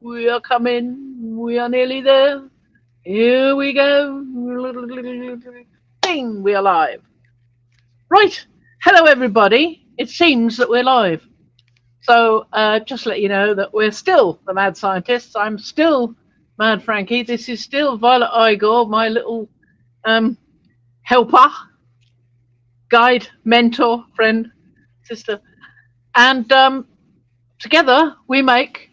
We are coming. We are nearly there. Here we go. Ding, we are live. Right. Hello, everybody. It seems that we're live. So just to let you know that we're still the Mad Scientists. I'm still Mad Frankie. This is still Violet Igor, my little helper, guide, mentor, friend, sister. And together we make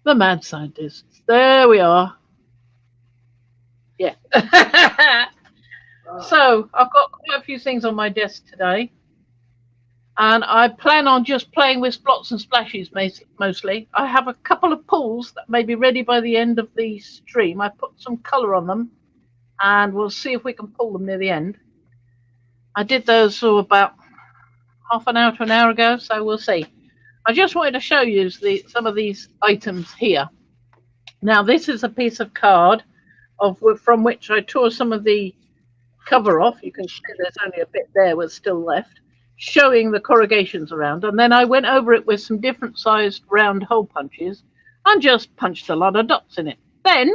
the Mad Scientists. There we are. Yeah. So I've got quite a few things on my desk today. And I plan on just playing with Splots and Splashes mostly. I have a couple of pools that may be ready by the end of the stream. I put some colour on them and we'll see if we can pull them near the end. I did those about half an hour to an hour ago, so we'll see. I just wanted to show you some of these items here. Now this is a piece of card from which I tore some of the cover off. You can see there's only a bit there was still left, showing the corrugations around, and then I went over it with some different sized round hole punches and just punched a lot of dots in it. Then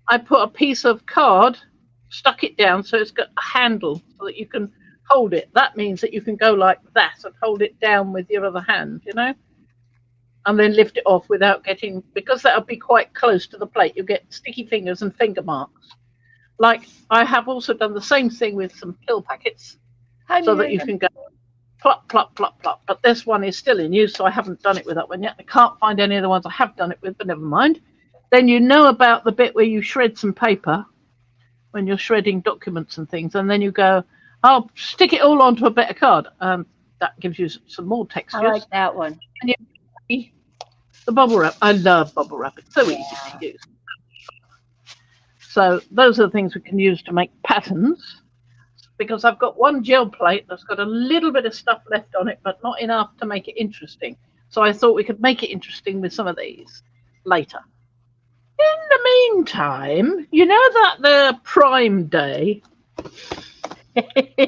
I put a piece of card, stuck it down so it's got a handle so that you can hold it. That means that you can go like that and hold it down with your other hand, you know, and then lift it off without getting, because that'll be quite close to the plate, you'll get sticky fingers and finger marks. Like I have also done the same thing with some pill packets, so that you can go plop, plop, plop, plop. But this one is still in use, so I haven't done it with that one yet. I can't find any of the ones I have done it with, but never mind. Then you know about the bit where you shred some paper when you're shredding documents and things, and then you go, I'll stick it all onto a bit of card. That gives you some more textures. I like that one. And the bubble wrap. I love bubble wrap. It's so easy to use. So those are the things we can use to make patterns. Because I've got one gel plate that's got a little bit of stuff left on it, but not enough to make it interesting. So I thought we could make it interesting with some of these later. In the meantime, you know that the Prime Day.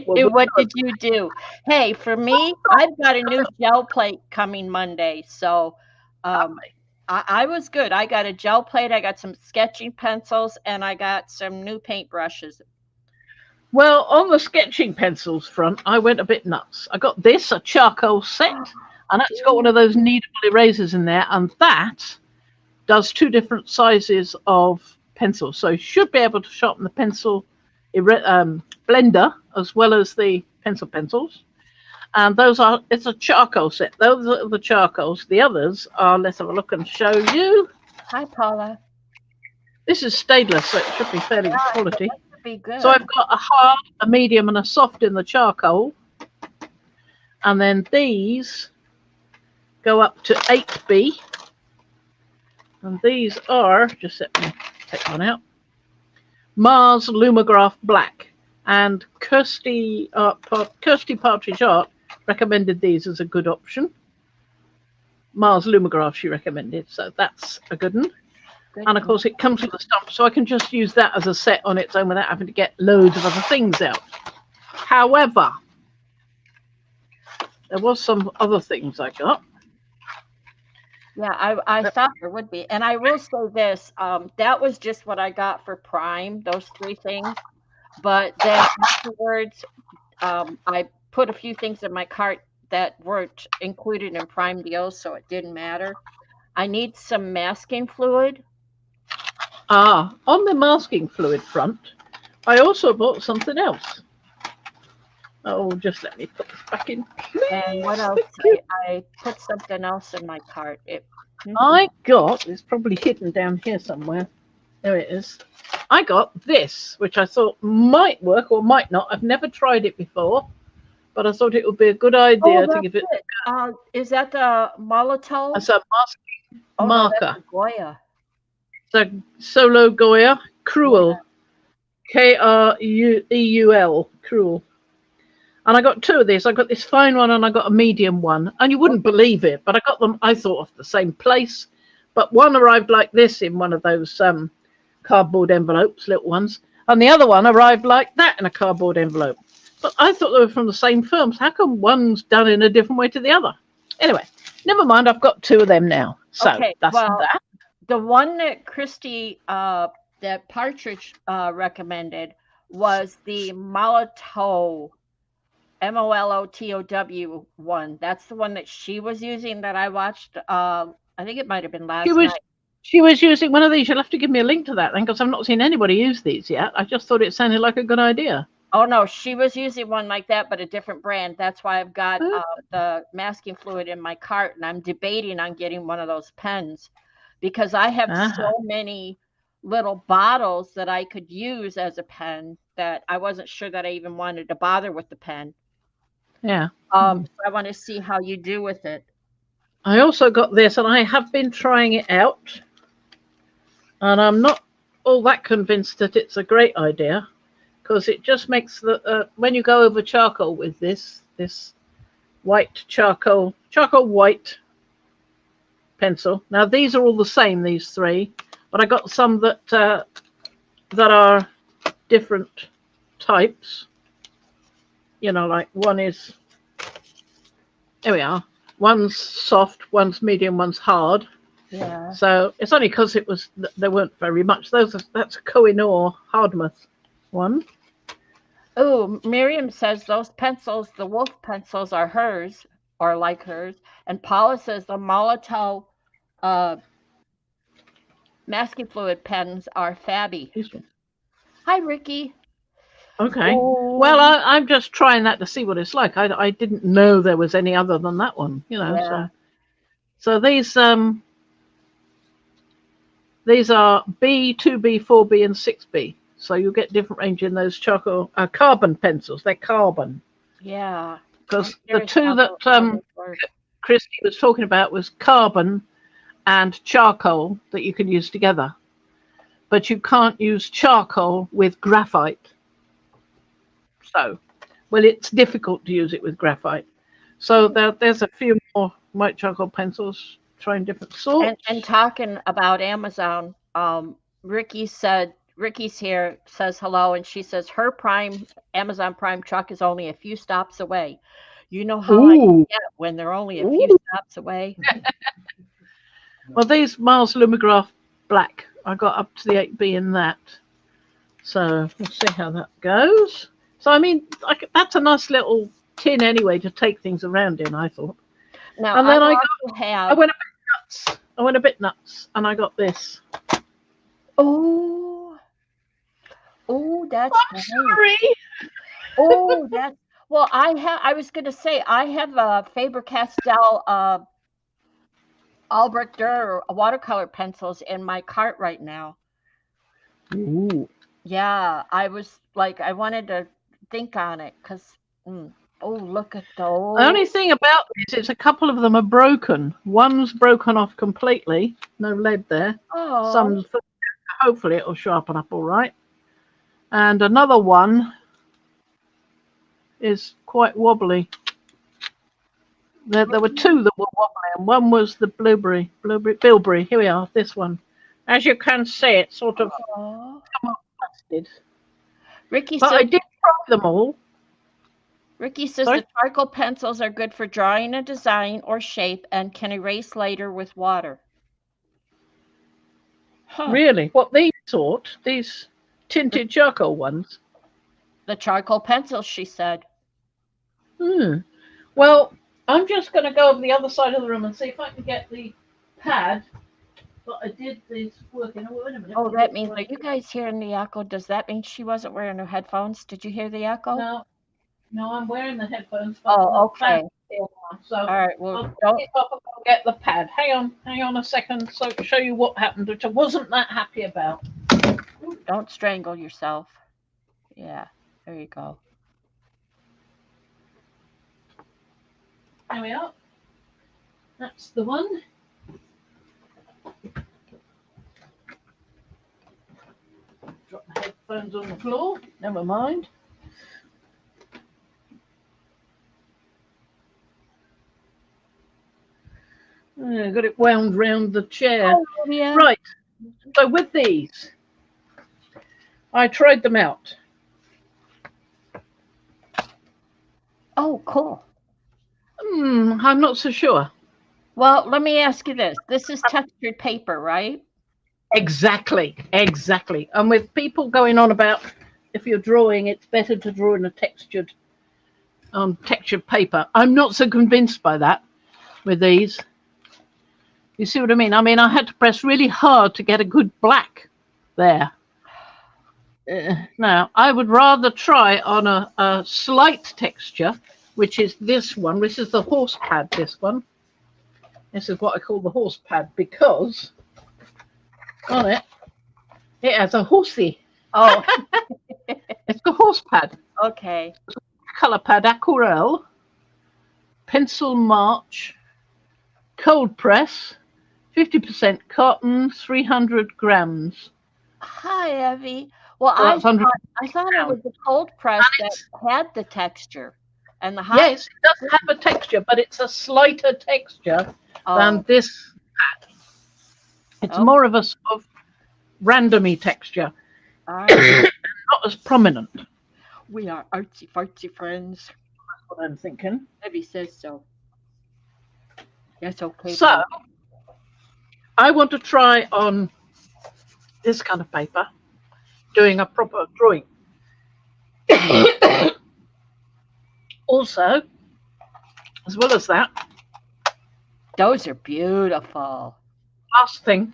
What did you do? Hey, for me, I've got a new gel plate coming Monday. So I was good. I got a gel plate, I got some sketching pencils, and I got some new paintbrushes. Well, on the sketching pencils front, I went a bit nuts. I got this, a charcoal set, and that's got one of those kneadable erasers in there, and that does two different sizes of pencils. So you should be able to sharpen the pencil blender as well as the pencils. And it's a charcoal set. Those are the charcoals. The others are, let's have a look and show you. Hi, Paula. This is stainless, so it should be fairly good quality. Be good. So I've got a hard, a medium, and a soft in the charcoal. And then these go up to 8B. And these are, just let me take one out, Mars Lumograph Black. And Kirsty Partridge Art recommended these as a good option. Mars Lumograph she recommended, so that's a good one. And of course it comes with a stump, so I can just use that as a set on its own without having to get loads of other things out. However, there was some other things I got. Yeah, I thought there would be. And I will say this, that was just what I got for Prime, those three things. But then afterwards, I put a few things in my cart that weren't included in Prime deals, so it didn't matter. I need some masking fluid. On the masking fluid front, I also bought something else. Oh, just let me put this back in, please. And what else? I put something else in my cart. I got, it's probably hidden down here somewhere. There it is. I got this, which I thought might work or might not. I've never tried it before, but I thought it would be a good idea to give it. Is that the Molotov? It's a masking marker. No, that's a Goya. It's a Solo Goya Cruel, Kreul, Cruel. And I got two of these. I got this fine one and I got a medium one. And you wouldn't believe it, but I got them, I thought, off the same place. But one arrived like this in one of those cardboard envelopes, little ones. And the other one arrived like that in a cardboard envelope. But I thought they were from the same firms. How come one's done in a different way to the other? Anyway, never mind. I've got two of them now. So Okay, that's well, that. the one that Christy, that Partridge recommended was the Molotov, Molotow one. That's the one that she was using that I watched. I think it might have been She last was night. she was using one of these. You'll have to give me a link to that then, because I've not seen anybody use these yet. I just thought it sounded like a good idea. Oh no, she was using one like that, but a different brand. That's why I've got Uh, the masking fluid in my cart, and I'm debating on getting one of those pens because I have Uh-huh. so many little bottles that I could use as a pen that I wasn't sure that I even wanted to bother with the pen. Yeah. So I want to see how you do with it. I also got this, and I have been trying it out, and I'm not all that convinced that it's a great idea, because it just makes the when you go over charcoal with this white charcoal white pencil. Now these are all the same, these three, but I got some that are different types. You know, like one is, here we are. One's soft, one's medium, one's hard. Yeah. So it's only because it was there weren't very much. That's a Kohinoor Hardmouth one. Oh, Miriam says those pencils, the wolf pencils, are hers or like hers, and Paula says the Molotov uh, masking fluid pens are fabby. Hi, Ricky. Okay. Well, Oh, I'm just trying that to see what it's like. I didn't know there was any other than that one. You know, yeah. so these are B, 2B, 4B, and 6B. So you get different range in those charcoal carbon pencils. They're carbon, Yeah. I'm because the curious two that how those work. Christy was talking about was carbon and charcoal that you can use together. But you can't use charcoal with graphite. So, well, it's difficult to use it with graphite. So there's a few more white charcoal pencils trying different And sorts. talking about Amazon, Ricky's here, says hello, and she says her Prime Amazon Prime truck is only a few stops away. You know how I Ooh, get when they're only a few ooh. stops away? Well, these Mars Lumograph Black, I got up to the 8B in that. So we'll see how that goes. So, I mean, that's a nice little tin anyway to take things around in, I thought. Now And I then also I have. went a bit nuts. I went a bit nuts, and I got this. Oh, oh, that's I'm nice. sorry. Oh, that's well. I was gonna say I have a Faber Castell Albrecht Dürer watercolor pencils in my cart right now. Ooh. Yeah, I was like, I wanted to think on it because, oh, look at The those. only thing about this is a couple of them are broken. One's broken off completely, no lead there. Oh, Some, hopefully, it'll sharpen up all right. And another one is quite wobbly. There were two that were wobbly, and one was the bilberry. Here we are, this one. As you can see, it's sort of oh. busted. Ricky But says I did try them all. Ricky says Sorry? the charcoal pencils are good for drawing a design or shape and can erase later with water. Huh. Really? What, these sort? These The, tinted charcoal ones? the charcoal pencils, she said. Hmm. Well, I'm just going to go over the other side of the room and see if I can get the pad that I did this working. Oh, wait a minute. Oh, that means, are you guys hearing the echo? Does that mean she wasn't wearing her headphones? Did you hear the echo? No, no, I'm wearing the headphones, but Oh, the okay. fan is still on. So All right. Well, I'll see if I can go get the pad. Hang on a second. So show you what happened, which I wasn't that happy about. don't strangle yourself. Yeah. There you go. There we are. That's the one. Drop the headphones on the floor. Never mind. Got it wound round the chair. Oh, yeah. Right. So with these, I tried them out. Oh, cool. I'm not so sure. Well, let me ask you this. This is textured paper, right? Exactly, exactly. And with people going on about if you're drawing, it's better to draw in a textured paper. I'm not so convinced by that with these. You see what I mean? I mean, I had to press really hard to get a good black there. Now, I would rather try on a slight texture, which is this one. This is the horse pad, this one. This is what I call the horse pad because on it, it has a horsey. Oh, It's the horse pad. okay. Colour pad Aquarelle, pencil March, cold press, 50% cotton, 300 grams. Hi, Evie. Well, So that's 100 I thought it was pounds. the cold press And that it's, had the texture, and the hot. yes, it does have a texture, but it's a slighter texture than Oh, this pad. It's oh, more of a sort of randomy texture, all right. not as prominent. That's We are artsy fartsy friends. what I'm thinking. Evie says so. That's okay, So babe. I want to try on this kind of paper, doing a proper drawing. Also, as well as that, Those are beautiful. last thing,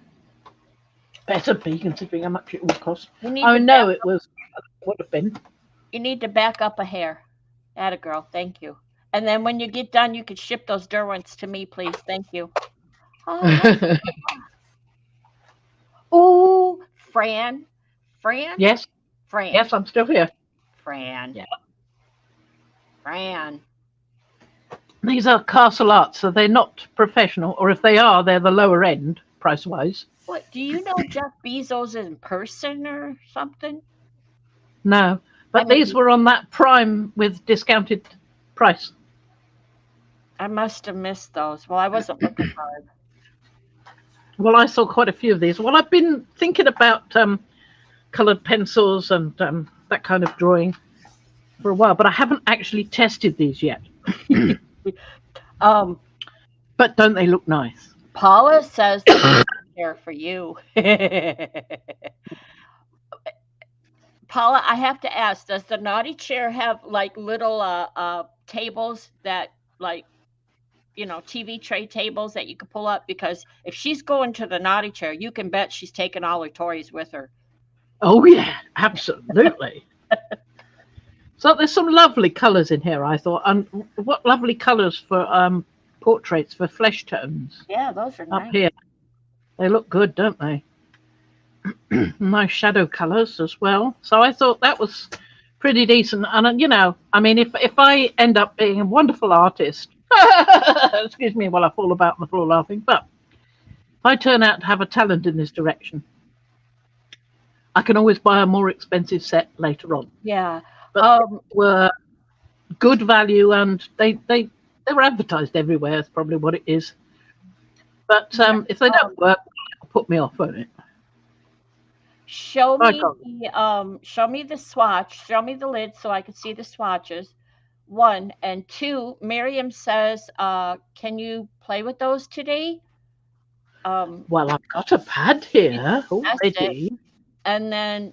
better be considering how much it would cost. You need I to know back, it would have been. you need to back up a hair. Atta girl, thank you. And then when you get done, you could ship those Derwents to me, please. Thank you. Oh, ooh, Fran, Yes, Fran, yes, I'm still here. Fran, Yeah. Fran. These are castle arts, so they're not professional, or if they are, they're the lower end price wise. What, do you know Jeff Bezos in person or something? No, I but these mean, were on that Prime with discounted price. I must have missed those. Well, I wasn't looking hard. Well, I saw quite a few of these. Well, I've been thinking about coloured pencils and that kind of drawing for a while, but I haven't actually tested these yet. Um, But don't they look nice? Paula says the chair for you. Paula, I have to ask, does the naughty chair have like little tables that like TV tray tables that you can pull up? Because if she's going to the naughty chair, you can bet she's taking all her toys with her. Oh yeah, absolutely. So there's some lovely colours in here, I thought, and what lovely colours for portraits for flesh tones Yeah, those are up nice. here. They look good, don't they? Nice shadow colours as well. So I thought that was pretty decent. And I mean, if I end up being a wonderful artist, excuse me while I fall about on the floor laughing, but if I turn out to have a talent in this direction, I can always buy a more expensive set later on. Yeah. But they were good value, and they were advertised everywhere. That's probably what it is. But if they don't work, it'll put me off, won't it? Show I me can't. show me the swatch, show me the lid so I can see the swatches. One and two, Miriam says, can you play with those today? Well, I've got a pad She's here it. already. And then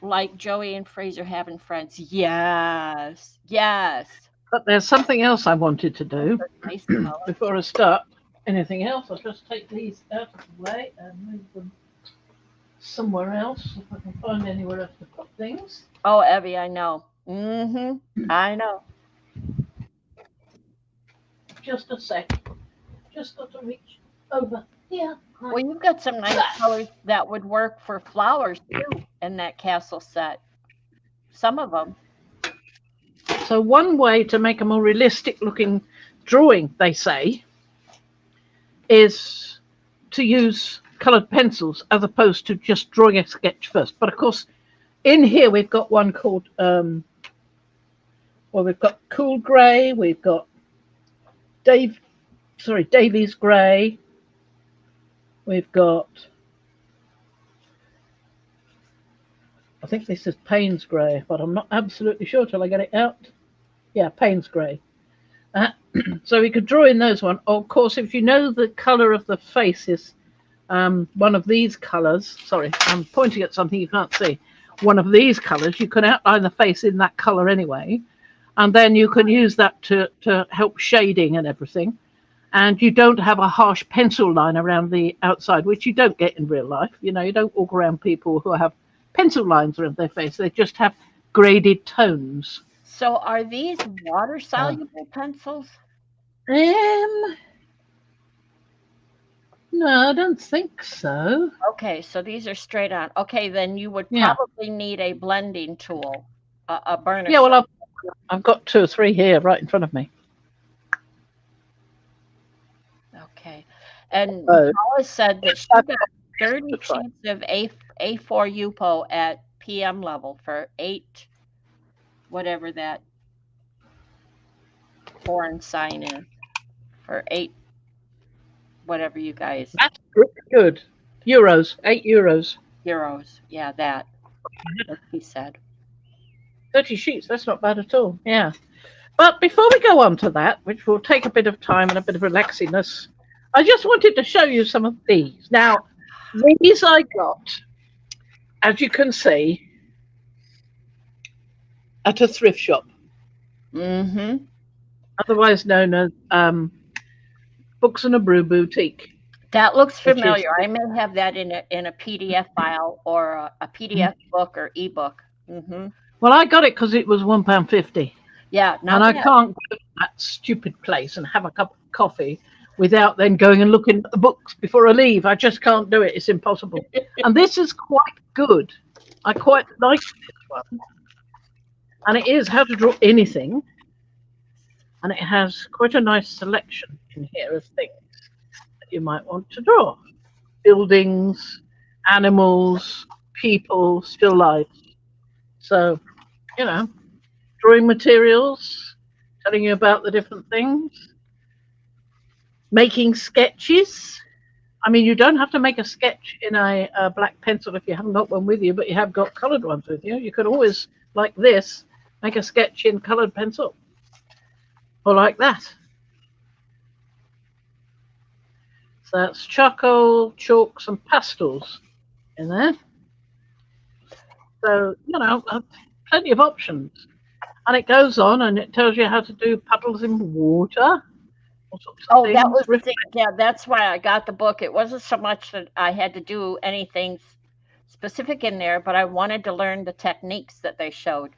like Joey and Fraser having friends. Yes. Yes. But there's something else I wanted to do Nice color. before I start anything else. I'll just take these out of the way and move them somewhere else if I can find anywhere else to put things. Oh, Evie, I know. Mm-hmm. I know. Just a sec. Just got to reach over here. Well, you've got some nice colors that would work for flowers too in that castle set. Some of them. So one way to make a more realistic looking drawing, they say, is to use coloured pencils as opposed to just drawing a sketch first. But of course, in here we've got one called, we've got Cool Grey, we've got Davies Grey, we've got, I think this is Payne's Grey, but I'm not absolutely sure till I get it out. Yeah, Payne's Grey. So we could draw in those one. Of course, if you know the colour of the face is one of these colours. Sorry, I'm pointing at something you can't see. One of these colours, you can outline the face in that colour anyway. And then you can use that to help shading and everything. And you don't have a harsh pencil line around the outside, which you don't get in real life. You know, you don't walk around people who have pencil lines around their face. They just have graded tones. So are these water soluble pencils? Um, no, I don't think so. Okay, so these are straight on. Okay, then you would Yeah. probably need a blending tool, a burnisher. Yeah, well, I've got 2 or 3 here right in front of me. Okay, and Oh. Paula said that she got 30 sheets of A4 UPO at PM level for 8, whatever that foreign sign is, for 8, whatever you guys. That's good. Euros, 8 euros. Euros, yeah, that. What he said. 30 sheets, that's not bad at all. Yeah. But before we go on to that, which will take a bit of time and a bit of relaxiness, I just wanted to show you some of these. Now, these I got, as you can see, at a thrift shop. Mm-hmm. Otherwise known as Books and a Brew Boutique. That looks familiar. I may have that in a PDF file or a PDF book or ebook. Mm-hmm. Well, I got it because it was £1.50. Yeah, and I can't go to that stupid place and have a cup of coffee without then going and looking at the books before I leave. I just can't do it. It's impossible. And this is quite good. I quite like this one. And it is How to Draw Anything. And it has quite a nice selection in here of things that you might want to draw. Buildings, animals, people, still life. So, you know, drawing materials, telling you about the different things. Making sketches. I mean, you don't have to make a sketch in a black pencil if you haven't got one with you, but you have got coloured ones with you. You could always, like this, make a sketch in coloured pencil. Or like that. So that's charcoal, chalks, and pastels in there. So, you know, plenty of options. And it goes on and it tells you how to do puddles in water. Oh, that was the thing. Yeah, that's why I got the book. It wasn't so much that I had to do anything specific in there, but I wanted to learn the techniques that they showed.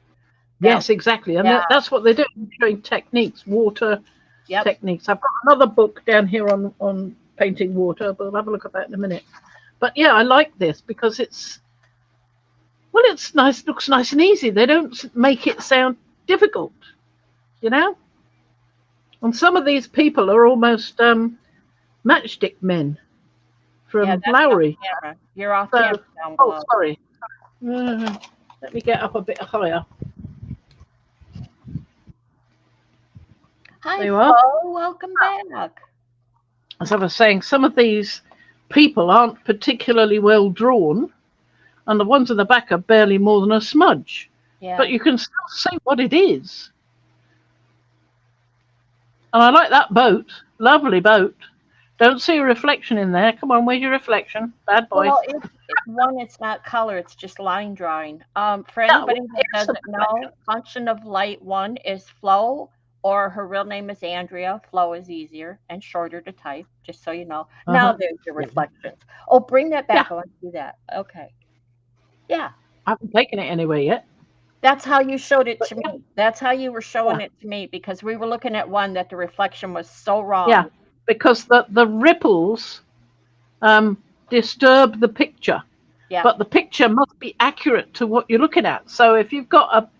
Yes, exactly. And that's what they do, showing techniques, water techniques. I've got another book down here on painting water, but I'll have a look at that in a minute. But yeah, I like this because it's, well, it's nice, looks nice and easy. They don't make it sound difficult, you know? And some of these people are almost matchstick men from Lowry. You're off camera down below. Oh, sorry. Let me get up a bit higher. Hi, Flo. Welcome back. As I was saying, some of these people aren't particularly well drawn, and the ones in the back are barely more than a smudge. Yeah. But you can still see what it is. And I like that boat. Lovely boat. Don't see a reflection in there. Come on, where's your reflection? Bad boy. Well, it's not color. It's just line drawing. For anybody that doesn't know, function of light 1 is Flo, or her real name is Andrea. Flo is easier and shorter to type, just so you know. Now there's your reflections. Oh, bring that back. I want to do that. Okay. Yeah. I haven't taken it anywhere yet. That's how you showed it to me. That's how you were showing it to me, because we were looking at one that the reflection was so wrong. Yeah, because the ripples disturb the picture. Yeah. But the picture must be accurate to what you're looking at. So if you've got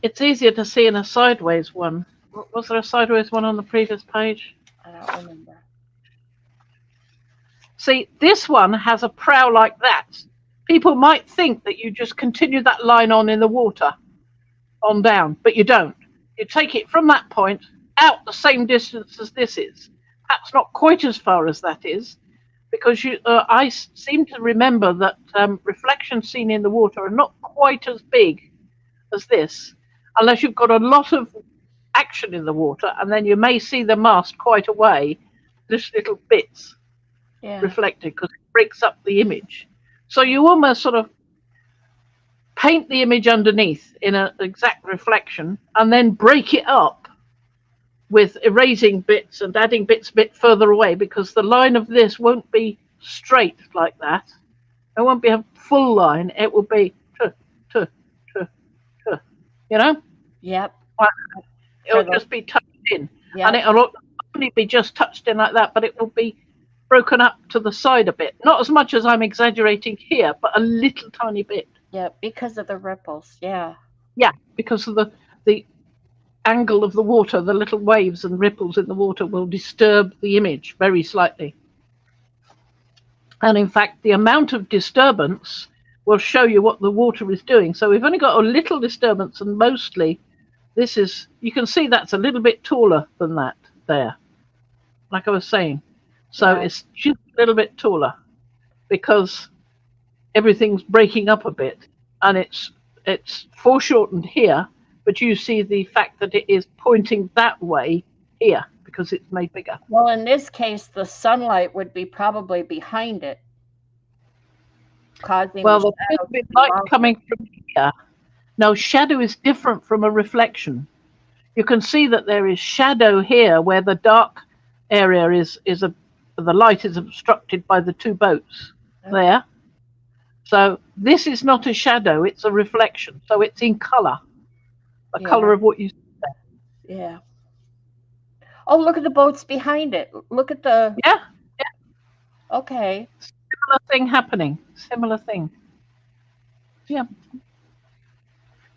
it's easier to see in a sideways one. Was there a sideways one on the previous page? I don't remember. See, this one has a prow like that. People might think that you just continue that line on in the water, on down, but you don't. You take it from that point out the same distance as this is. Perhaps not quite as far as that is, because I seem to remember that reflections seen in the water are not quite as big as this, unless you've got a lot of action in the water, and then you may see the mast quite away, just little bits reflected, because it breaks up the image. So you almost sort of paint the image underneath in an exact reflection, and then break it up with erasing bits and adding bits a bit further away, because the line of this won't be straight like that. It won't be a full line. It will be, you know? Yep. It'll just be touched in. Yep. And it'll not only be just touched in like that, but it will be broken up to the side a bit. Not as much as I'm exaggerating here, but a little tiny bit. Yeah, because of the ripples. Yeah. Yeah, because of the angle of the water, the little waves and ripples in the water will disturb the image very slightly. And in fact, the amount of disturbance will show you what the water is doing. So we've only got a little disturbance, and mostly this is, you can see that's a little bit taller than that there, like I was saying. So it's just a little bit taller because everything's breaking up a bit, and it's foreshortened here, but you see the fact that it is pointing that way here because it's made bigger. Well, in this case, the sunlight would be probably behind it, causing the light coming from here. Now, shadow is different from a reflection. You can see that there is shadow here where the dark area the light is obstructed by the two boats there. So this is not a shadow, it's a reflection. So it's in color, the color of what you see there. Yeah. Oh, look at the boats behind it. Look at the... Yeah. Okay. Similar thing happening. Similar thing. Yeah.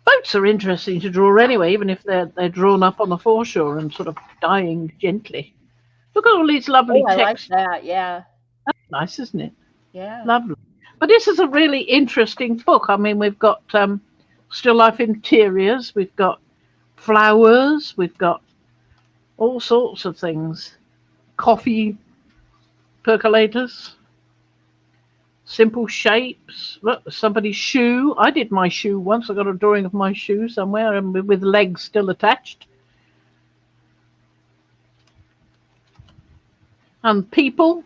Boats are interesting to draw anyway, even if they're drawn up on the foreshore and sort of dying gently. Look at all these lovely texts. I like that, yeah. That's nice, isn't it? Yeah. Lovely. But this is a really interesting book. I mean, we've got still life interiors, we've got flowers, we've got all sorts of things. Coffee percolators, simple shapes. Look, somebody's shoe. I did my shoe once. I got a drawing of my shoe somewhere and with legs still attached. And people,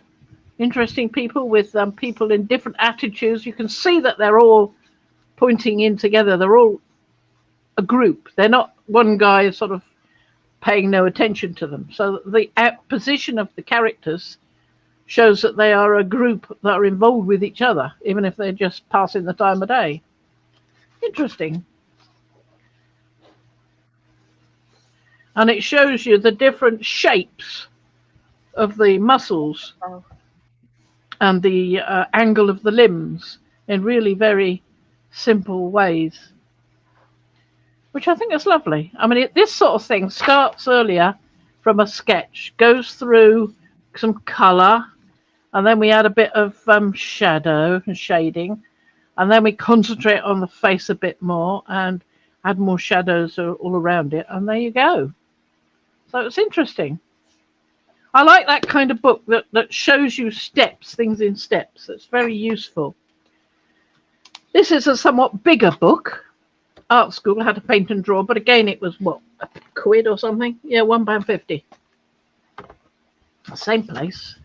interesting people with people in different attitudes. You can see that they're all pointing in together. They're all a group. They're not one guy sort of paying no attention to them. So the position of the characters shows that they are a group that are involved with each other, even if they're just passing the time of day. Interesting. And it shows you the different shapes of the muscles and the angle of the limbs in really very simple ways, which I think is lovely. I mean, this sort of thing starts earlier from a sketch, goes through some colour, and then we add a bit of shadow and shading, and then we concentrate on the face a bit more and add more shadows all around it, and there you go. So it's interesting. I like that kind of book that shows you steps, things in steps. It's very useful. This is a somewhat bigger book. Art School, How to Paint and Draw, but again, it was, what, £1 or something? Yeah, £1.50. Same place.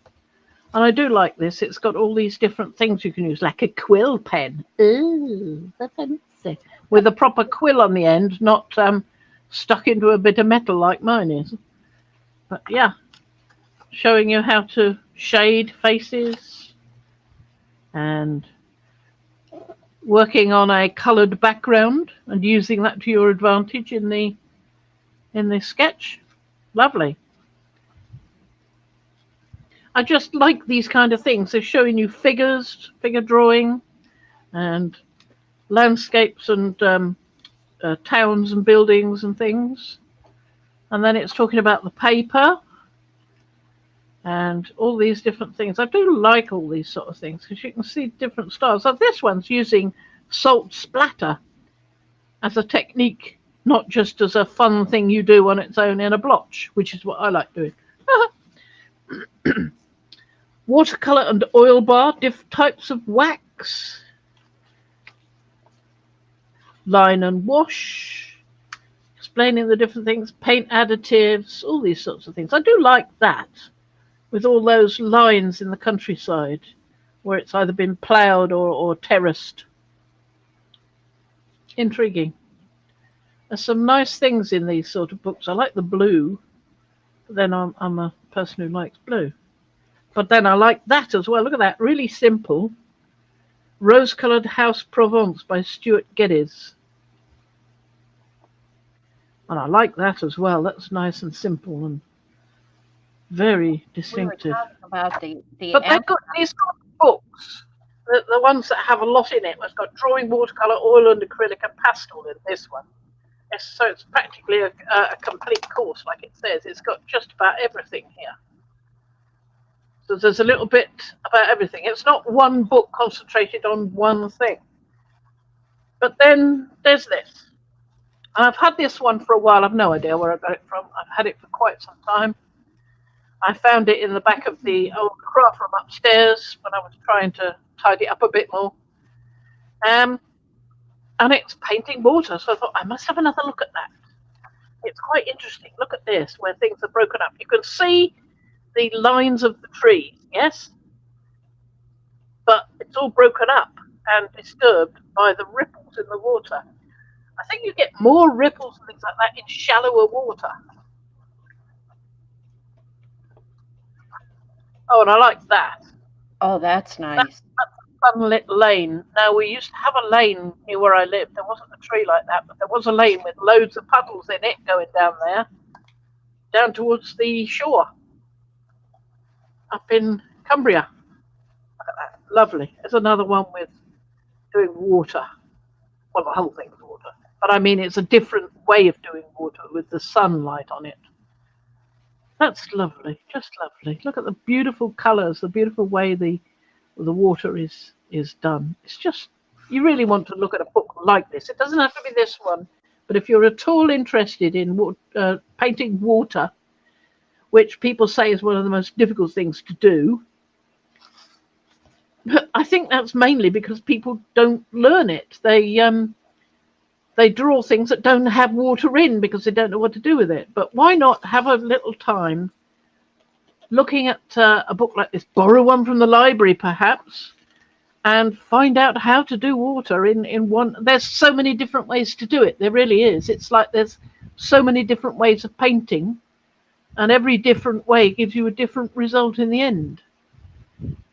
And I do like this. It's got all these different things you can use, like a quill pen. Ooh, that's fancy. With a proper quill on the end, not stuck into a bit of metal like mine is. But yeah, showing you how to shade faces and working on a coloured background and using that to your advantage in the sketch. Lovely. I just like these kind of things. They're showing you figures, figure drawing, and landscapes and towns and buildings and things. And then it's talking about the paper and all these different things. I do like all these sort of things because you can see different styles. So this one's using salt splatter as a technique, not just as a fun thing you do on its own in a blotch, which is what I like doing. Watercolor and oil bar, different types of wax, line and wash, explaining the different things, paint additives, all these sorts of things. I do like that, with all those lines in the countryside where it's either been ploughed or terraced. Intriguing. There's some nice things in these sort of books. I like the blue, but then I'm a person who likes blue. But then I like that as well. Look at that, really simple. Rose-Coloured House Provence by Stuart Geddes. And I like that as well. That's nice and simple and very distinctive. We were talking about the But they've got these kind of books, the ones that have a lot in it. It's got drawing, watercolour, oil and acrylic and pastel in this one. So it's practically a complete course, like it says. It's got just about everything here. So there's a little bit about everything. It's not one book concentrated on one thing. But then there's this. And I've had this one for a while. I've no idea where I got it from. I've had it for quite some time. I found it in the back of the old craft room upstairs when I was trying to tidy up a bit more. And it's painting water. So I thought, I must have another look at that. It's quite interesting. Look at this, where things are broken up. You can see the lines of the trees, yes? But it's all broken up and disturbed by the ripples in the water. I think you get more ripples and things like that in shallower water. Oh, and I like that. Oh, that's nice. That's a sunlit lane. Now, we used to have a lane near where I lived. There wasn't a tree like that, but there was a lane with loads of puddles in it going down there, down towards the shore, up in Cumbria. Look at that. Lovely. There's another one with doing water. Well, the whole thing's water. But I mean, it's a different way of doing water with the sunlight on it. That's lovely, just lovely. Look at the beautiful colours, the beautiful way the water is done. It's just, you really want to look at a book like this. It doesn't have to be this one, but if you're at all interested in painting water, which people say is one of the most difficult things to do, I think that's mainly because people don't learn it. They draw things that don't have water in because they don't know what to do with it. But why not have a little time looking at a book like this, borrow one from the library perhaps, and find out how to do water in one. There's so many different ways to do it. There really is. It's like there's so many different ways of painting, and every different way gives you a different result in the end.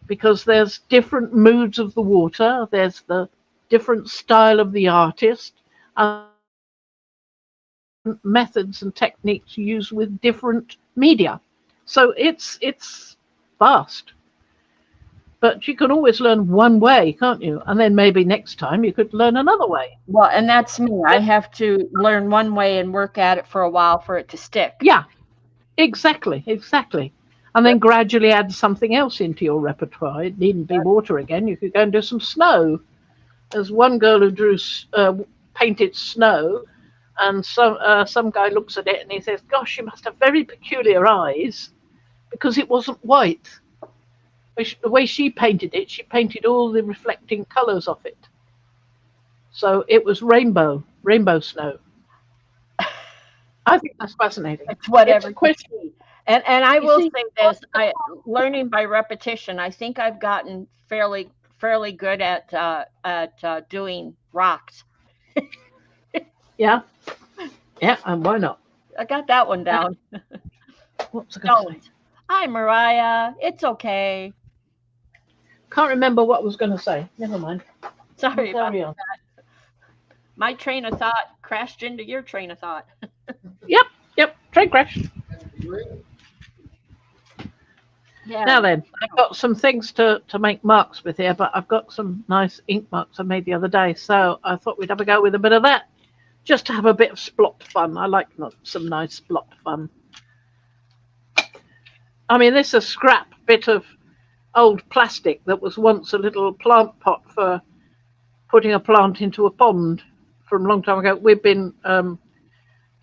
Because there's different moods of the water, there's the different style of the artist, methods and techniques used with different media. So it's vast. But you can always learn one way, can't you? And then maybe next time you could learn another way. Well, and that's me. I have to learn one way and work at it for a while for it to stick. Yeah, exactly. And then gradually add something else into your repertoire. It needn't be water again. You could go and do some snow. There's one girl who drew painted snow, and some guy looks at it and he says, gosh, you must have very peculiar eyes because it wasn't white. The way she painted it, she painted all the reflecting colours of it. So it was rainbow snow. I think that's fascinating. It's whatever. It's a question. And I will say this, learning by repetition, I think I've gotten fairly good at doing rocks. Yeah, and why not? I got that one down. What's I going to say? Hi, Mariah. It's okay. Can't remember what I was going to say. Never mind. Sorry about that. My train of thought crashed into your train of thought. Yep. Train crash. Yeah. Now then, I've got some things to make marks with here, but I've got some nice ink marks I made the other day, so I thought we'd have a go with a bit of that, just to have a bit of splot fun. I like some nice splot fun. I mean, this is a scrap bit of old plastic that was once a little plant pot for putting a plant into a pond from a long time ago. We've been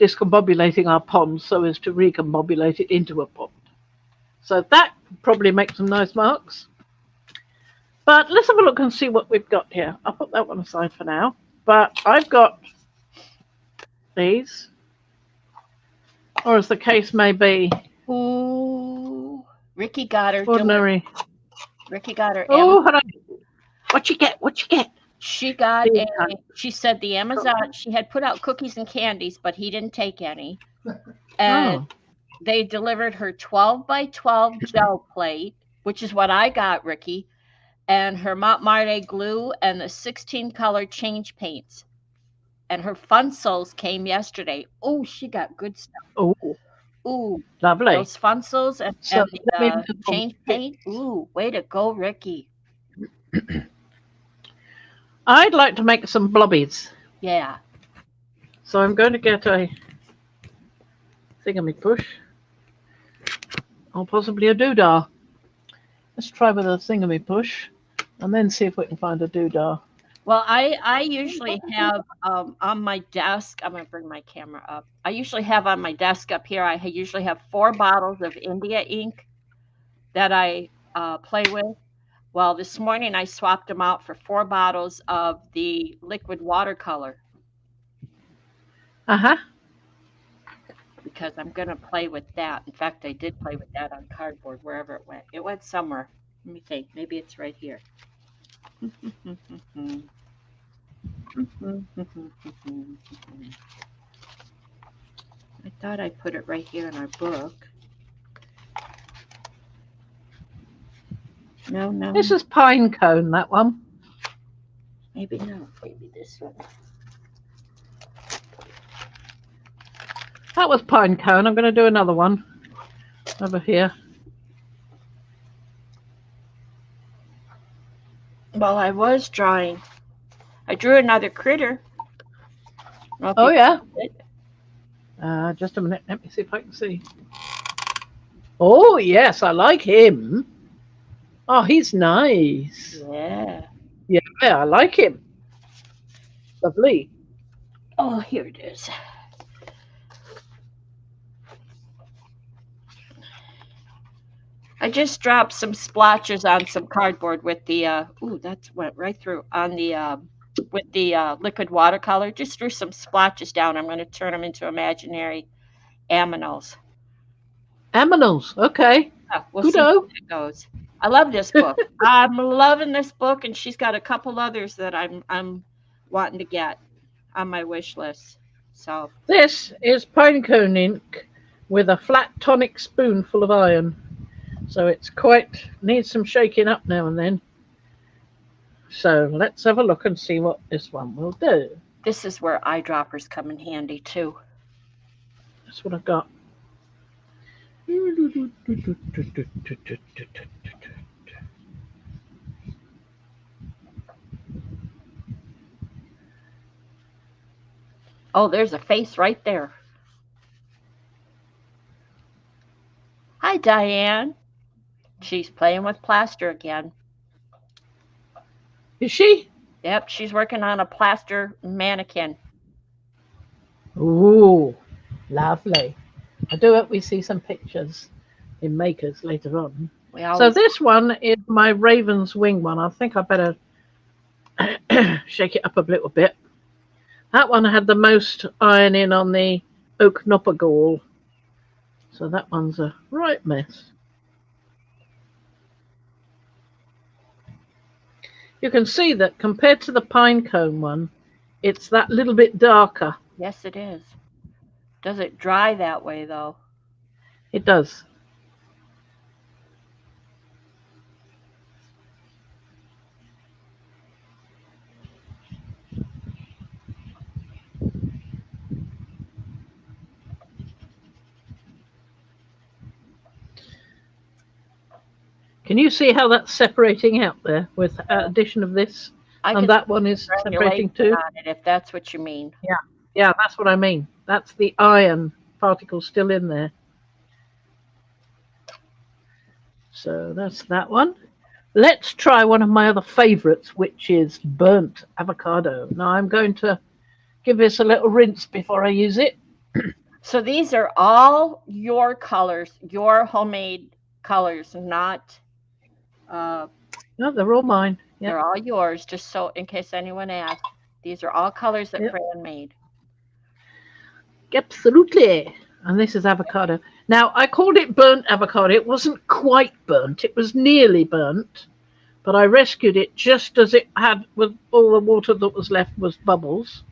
discombobulating our ponds so as to recombobulate it into a pond. So that probably makes some nice marks. But let's have a look and see what we've got here. I'll put that one aside for now. But I've got these. or as the case may be, Ooh, Ricky got her. ordinary. Ricky got her. Oh, what you get? What you get? She got Big a. time. She said the Amazon. She had put out cookies and candies, but he didn't take any. And Oh, they delivered her 12 by 12 gel plate, which is what I got, Ricky, and her Montmartre glue and the 16 color change paints. And her funsels came yesterday. Oh, she got good stuff. oh, Ooh, lovely. those funsels So and let me the just change paint. Ooh, way to go, Ricky. I'd like to make some blobbies. Yeah. So I'm going to get a thingamy push, or possibly a doodah. Let's try with a thingamy push, and then see if we can find a doodah. Well, I usually have on my desk. I'm gonna bring my camera up. I usually have on my desk up here. I usually have 4 bottles of India ink that I play with. Well, this morning I swapped them out for 4 bottles of the liquid watercolor Uh huh. because I'm gonna play with that. In fact, I did play with that on cardboard wherever it went. It went somewhere. Let me think. Maybe it's right here. I thought I put it right here in our book. No. This is pine cone, that one. Maybe no. Maybe this one. That was pine cone. I'm going to do another one over here. Well, I was drawing. I drew another critter. Oh, yeah. Just a minute. Let me see if I can see. Oh, yes. I like him. Oh, he's nice. Yeah. Yeah, I like him. Lovely. Oh, here it is. I just dropped some splotches on some cardboard with the ooh, that went right through on the with the liquid watercolor. Just threw some splotches down. I'm going to turn them into imaginary aminals. Aminals. Okay. We'll see how Kudo. it goes. I love this book. I'm loving this book, and she's got a couple others that I'm wanting to get on my wish list. So This is pine cone ink with a flat tonic spoon full of iron. So it's quite, needs some shaking up now and then. So let's have a look and see what this one will do. this is where eyedroppers come in handy too. That's what I've got. Oh, there's a face right there. Hi, Diane. She's playing with plaster again. Is she? Yep, she's working on a plaster mannequin. Ooh, lovely. I do hope we see some pictures in Makers later on. So this one is my Raven's Wing one. I think I better shake it up a little bit. That one had the most iron in on the oak noppergall. So that one's a right mess. You can see that compared to the pine cone one, it's that little bit darker. Yes, it is. Does it dry that way, though? It does. Can you see how that's separating out there with addition of this? And that one is separating too? On it, if that's what you mean. Yeah, that's what I mean. That's the iron particles still in there. So that's that one. Let's try one of my other favorites, which is burnt avocado. Now I'm going to give this a little rinse before I use it. So these are all your colors, your homemade colors, not No, they're all mine. Yep. They're all yours, just so in case anyone asks. These are all colors that Fran made. Absolutely. And this is avocado. Now, I called it burnt avocado. It wasn't quite burnt. It was nearly burnt. But I rescued it just as it had, with all the water that was left was bubbles.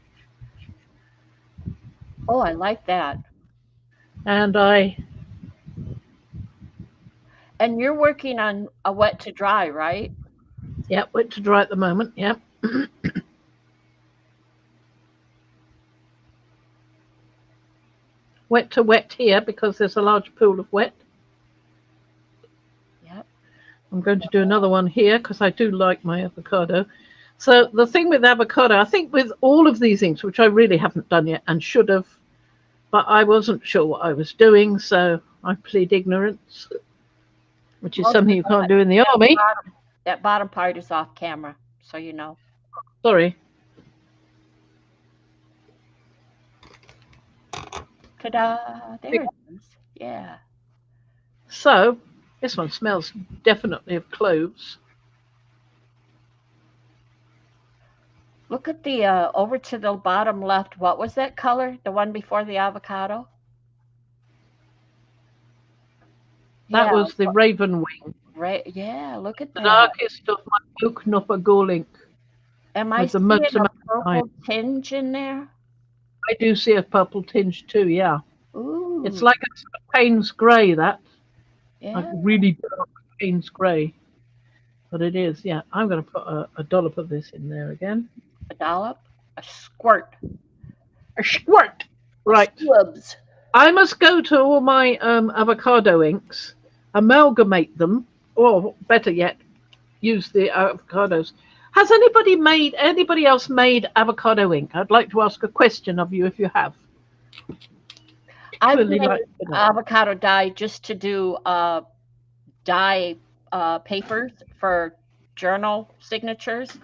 Oh, I like that. And And you're working on a wet to dry, right? wet to dry at the moment. Yep. Wet to wet here because there's a large pool of wet. Yep. I'm going to do another one here because I do like my avocado. So the thing with avocado, I think with all of these things, which I really haven't done yet and should have, but I wasn't sure what I was doing, so I plead ignorance, which is something you can't do in the army. That bottom part is off camera, so you know. Sorry. Ta-da! There it is. Yeah. So this one smells definitely of cloves. Look at the over to the bottom left. What was that color? The one before the avocado? That was the raven wing. Right. Yeah, look at The that. darkest of my oak knopper galink. Am I seeing a purple tinge in there? I do see a purple tinge too, yeah. Ooh. It's like a sort of Payne's grey, that. Yeah. Like really dark Payne's grey. But it is, yeah. I'm going to put a dollop of this in there again. A dollop? A squirt. A squirt! Right. Squibs. I must go to all my avocado inks, amalgamate them, or better yet, use the avocados. Has anybody else made avocado ink? I'd like to ask a question of you if you have. I've made avocado dye just to do dye papers for journal signatures.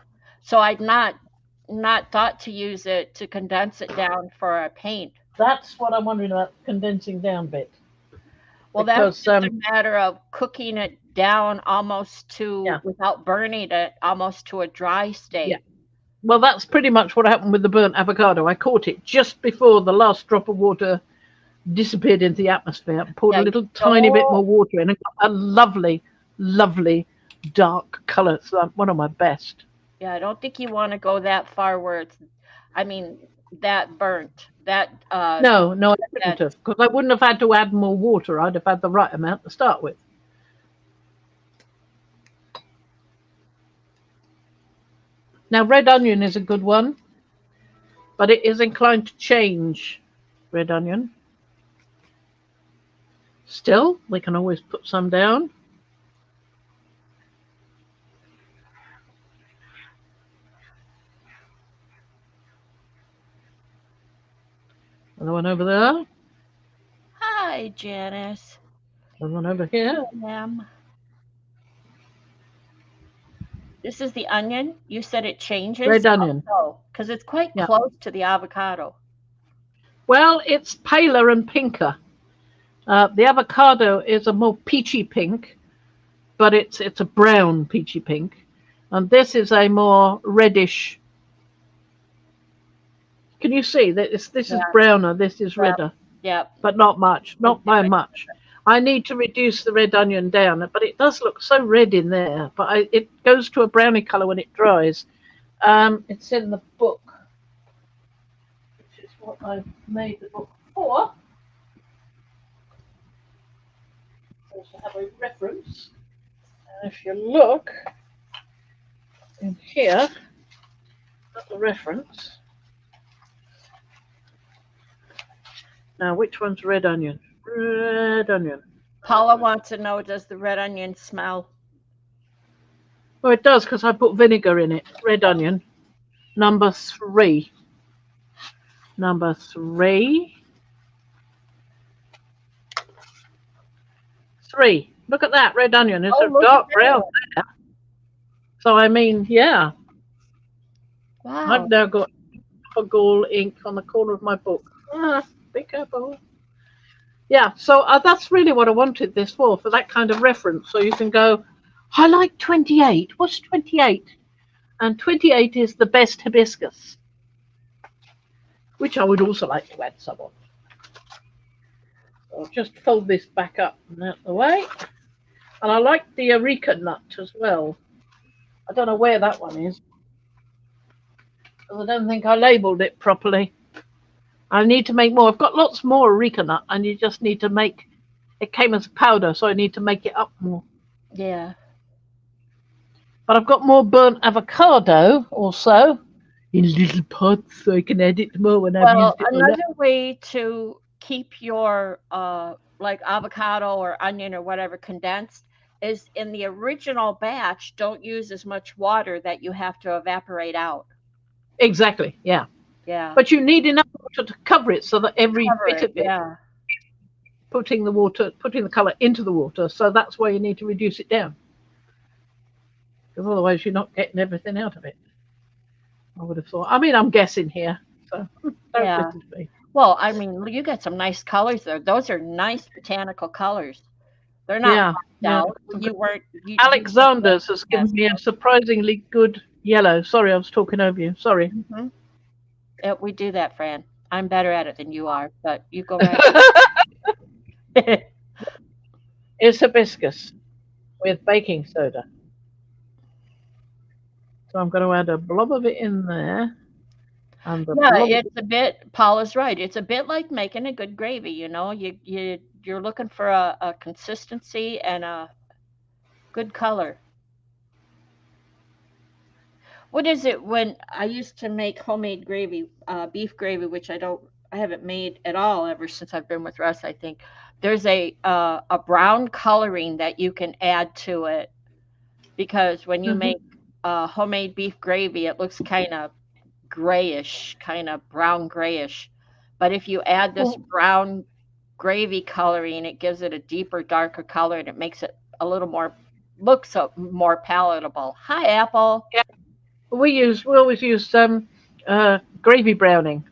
So I'd not thought to use it to condense it down for a paint. That's what I'm wondering about, condensing down bit. Well, that's just a matter of cooking it down almost to, without burning it, almost to a dry state. Yeah. Well, that's pretty much what happened with the burnt avocado. I caught it just before the last drop of water disappeared into the atmosphere. Poured a little tiny bit more water in and got a lovely, lovely dark colour. It's one of my best. Yeah, I don't think you want to go that far where it's, I mean, that burnt. That no, I wouldn't have, because I wouldn't have had to add more water. I'd have had the right amount to start with. Now, red onion is a good one, but it is inclined to change. Red onion. Still, we can always put some down. Another one over there. Hi, Janice. Another one over here. Hello, ma'am. This is the onion. You said it changes? Red onion. Because it's quite close to the avocado. Well, it's paler and pinker. The avocado is a more peachy pink, but it's a brown peachy pink. And this is a more reddish. Can you see that this is browner, this is redder? Yeah. But not much, not by much. I need to reduce the red onion down, but it does look so red in there. But it goes to a browny colour when it dries. It's in the book, which is what I made the book for. So to have a reference. And if you look in here at the reference. Now, which one's red onion? Red onion. Paula wants to know, does the red onion smell? Well, it does, because I put vinegar in it. Red onion. Number 3. Number 3. 3. Look at that red onion. It's a dark brown there. So, I mean, yeah. Wow. I've now got gall ink on the corner of my book. Be careful. Yeah, so that's really what I wanted this for that kind of reference. So you can go, I like 28. What's 28? And 28 is the best hibiscus, which I would also like to add some of. I'll just fold this back up and out the way. And I like the areca nut as well. I don't know where that one is, because I don't think I labelled it properly. I need to make more. I've got lots more areca nut, and you just need to make it came as a powder, so I need to make it up more. Yeah. But I've got more burnt avocado also in little pots, so I can add it more when I've Well, used it all up. another way to keep your like avocado or onion or whatever condensed is in the original batch, don't use as much water that you have to evaporate out. Exactly, yeah. Yeah. But you need enough water to cover it so that every Cover bit it. of it Yeah. putting the colour into the water. So that's why you need to reduce it down, because otherwise you're not getting everything out of it. I would have thought. I mean, I'm guessing here, so don't Yeah. listen to me. Well, I mean, you got some nice colors there. Those are nice botanical colors. They're not Yeah, washed yeah. out. You weren't you weren't Alexander's has given me a messed surprisingly good yellow. Sorry, I was talking over you. Sorry. up. We do that, Fran. I'm better at it than you are, but you go right ahead. It's hibiscus with baking soda. So I'm going to add a blob of it in there and a Yeah, blob of it's a bit Paula's right. It's a bit like making a good gravy, you know. You're looking for a consistency and a good color. What is it when I used to make homemade gravy, beef gravy, which I haven't made at all ever since I've been with Russ, I think. There's a brown coloring that you can add to it because when you Mhm. make homemade beef gravy, it looks kind of grayish, kind of brown grayish. But if you add this Well, brown gravy coloring, it gives it a deeper, darker color, and it makes it a little more looks more palatable. Hi, Apple. yeah, we always use gravy browning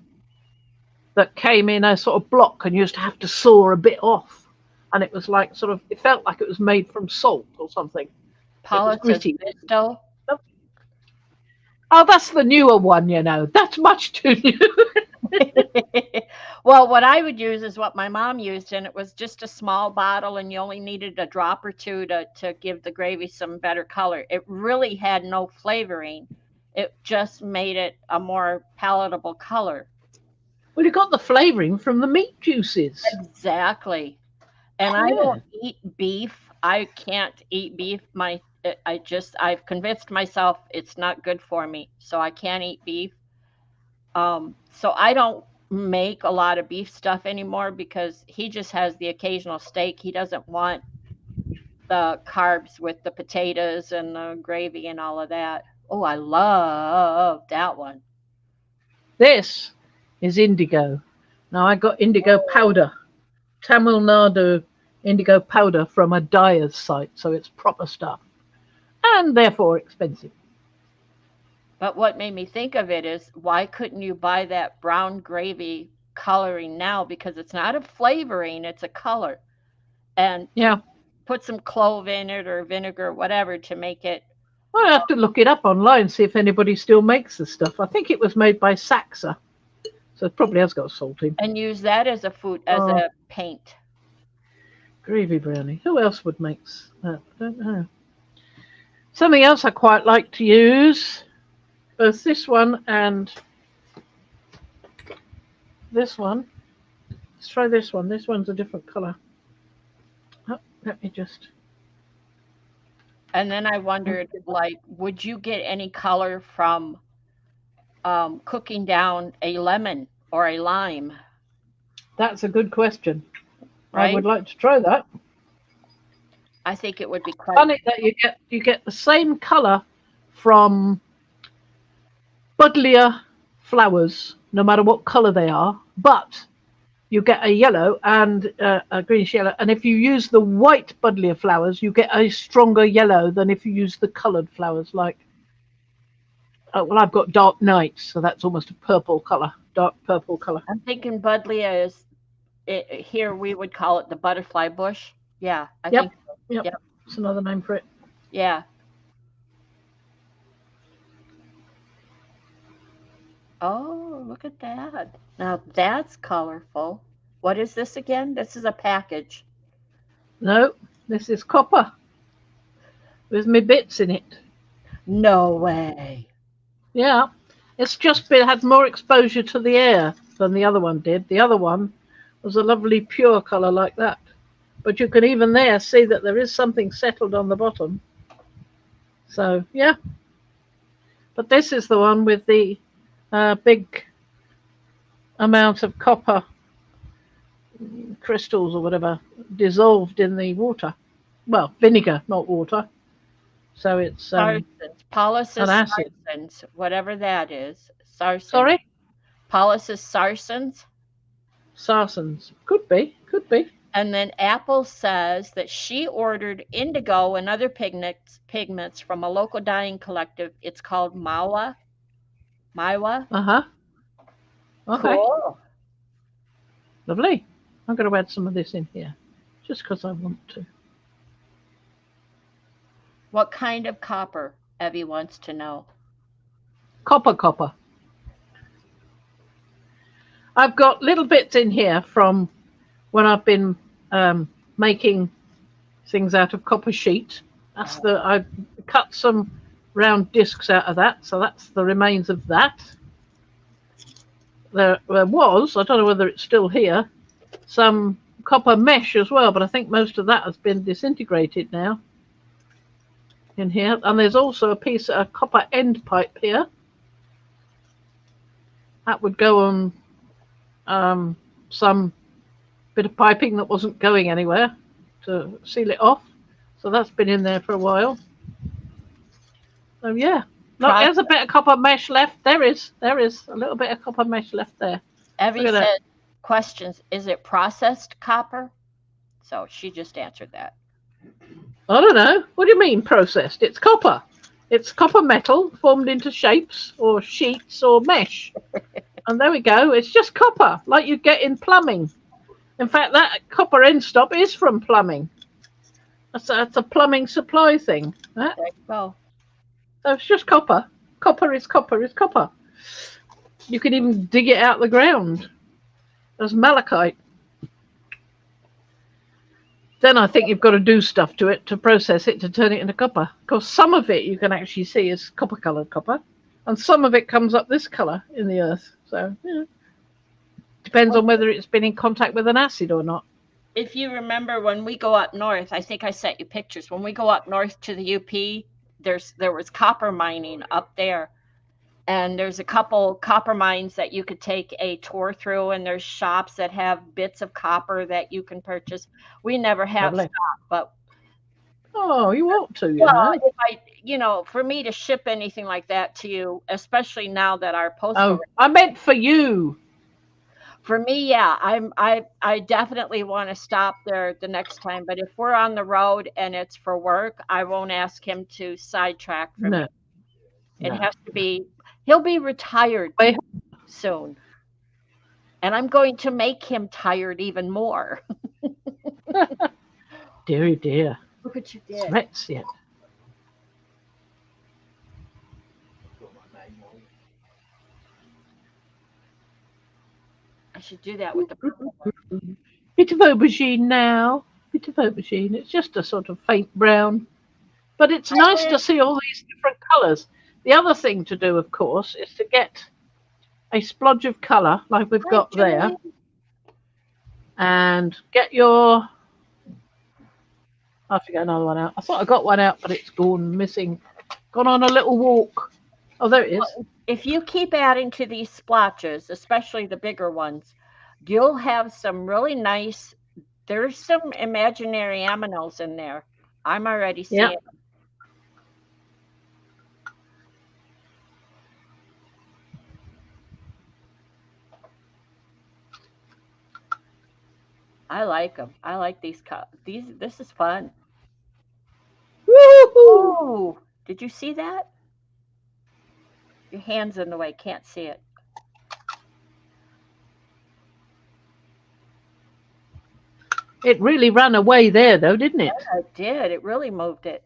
that came in a sort of block, and you used to have to saw a bit off, and it was like sort of it felt like it was made from salt or something. It was Paula says gritty. Visto. Oh, that's the newer one, you know. That's much too new. Well, what I would use is what my mom used, and it was just a small bottle, and you only needed a drop or two to give the gravy some better color. It really had no flavoring. It just made it a more palatable color. Well, you got the flavouring from the meat juices. Exactly. And I Yeah. don't eat beef. I can't eat beef. I've convinced myself it's not good for me, so I can't eat beef. So I don't make a lot of beef stuff anymore because he just has the occasional steak. He doesn't want the carbs with the potatoes and the gravy and all of that. Oh, I love that one. This is indigo. Now I got indigo powder, Tamil Nadu indigo powder from a dyer's site, so it's proper stuff, and therefore expensive. But what made me think of it is why couldn't you buy that brown gravy coloring now? Because it's not a flavoring, it's a color. And Yeah, put some clove in it or vinegar, whatever, to make it. I have to look it up online, see if anybody still makes the stuff. I think it was made by Saxa, so it probably has got salt in. And use that as a food, as Oh, a paint. gravy brownie. Who else would make that? I don't know. Something else I quite like to use, both this one and this one. Let's try this one. This one's a different colour. Oh, let me just. And then I wondered, like, would you get any color from cooking down a lemon or a lime, That's a good question. I right? would like to try that. I think it would be quite. Funny that you get the same colour from buddleia flowers, no matter what colour they are, but you get a yellow and a greenish yellow. And if you use the white buddleia flowers, you get a stronger yellow than if you use the coloured flowers. Like, well, I've got dark night, so that's almost a purple colour, dark purple colour. I'm thinking buddleia is here we would call it the butterfly bush. Yeah, I Yep, think so. yep, Yep. it's another name for it. Yeah. Oh, look at that. Now that's colorful. What is this again? This is a package. No, this is copper with me bits in it. No way. Yeah, it's just been had more exposure to the air than the other one did. The other one was a lovely pure colour like that. But you can even there see that there is something settled on the bottom. So, yeah. But this is the one with the big amount of copper crystals or whatever dissolved in the water. Well, vinegar, not water. So it's Sarsens. an Polysis acid. sarsens, whatever that is. Sarsens. Sorry? Polysis sarsens. Sarsens. Could be, could be. And then Apple says that she ordered indigo and other pigments from a local dyeing collective. It's called Mawa. Maiwa. Uh-huh. Okay. Cool. Lovely. I'm going to add some of this in here just because I want to. What kind of copper? Evie wants to know. Copper. I've got little bits in here from when I've been making things out of copper sheet. I cut some round discs out of that, so that's the remains of that. There was, I don't know whether it's still here, some copper mesh as well, but I think most of that has been disintegrated now in here. And there's also a piece of a copper end pipe here. That would go on some bit of piping that wasn't going anywhere to seal it off. So that's been in there for a while. So yeah. Look, there's a bit of copper mesh left. There is a little bit of copper mesh left there. Evie said, questions, is it processed copper? So she just answered that. I don't know. What do you mean processed? It's copper. It's copper metal formed into shapes or sheets or mesh. And there we go. It's just copper, like you get in plumbing. In fact, that copper end stop is from plumbing. That's a plumbing supply thing. Right? There you go. So it's just copper. Copper is copper. You can even dig it out of the ground as malachite. Then I think you've got to do stuff to it to process it to turn it into copper. Because some of it you can actually see is copper-coloured copper. And some of it comes up this colour in the earth. So, yeah. Depends on whether it's been in contact with an acid or not. If you remember when we go up north, I think I sent you pictures. When we go up north to the UP, there was copper mining up there. And there's a couple copper mines that you could take a tour through, and there's shops that have bits of copper that you can purchase. We never have stock, but you ought to. If for me to ship anything like that to you, especially now that our postal. Oh, I meant for you. For me, yeah, I definitely want to stop there the next time. But if we're on the road and it's for work, I won't ask him to sidetrack for me. It has to be. He'll be retired soon. And I'm going to make him tired even more. Deary dear. Look what you did. Threats yet. I should do that with the bit of aubergine now. Bit of aubergine. It's just a sort of faint brown. But it's nice to see all these different colours. The other thing to do, of course, is to get a splodge of colour like we've got there. And get your... I have to get another one out. I thought I got one out, but it's gone missing. Gone on a little walk. Oh, there it is. If you keep adding to these splotches, especially the bigger ones, you'll have some really nice... There's some imaginary aminos in there. I'm already seeing them. I like them. I like these cups. This is fun. Woo! Did you see that? Your hand's in the way. Can't see it. It really ran away there, though, didn't it? Yeah, it did. It really moved it.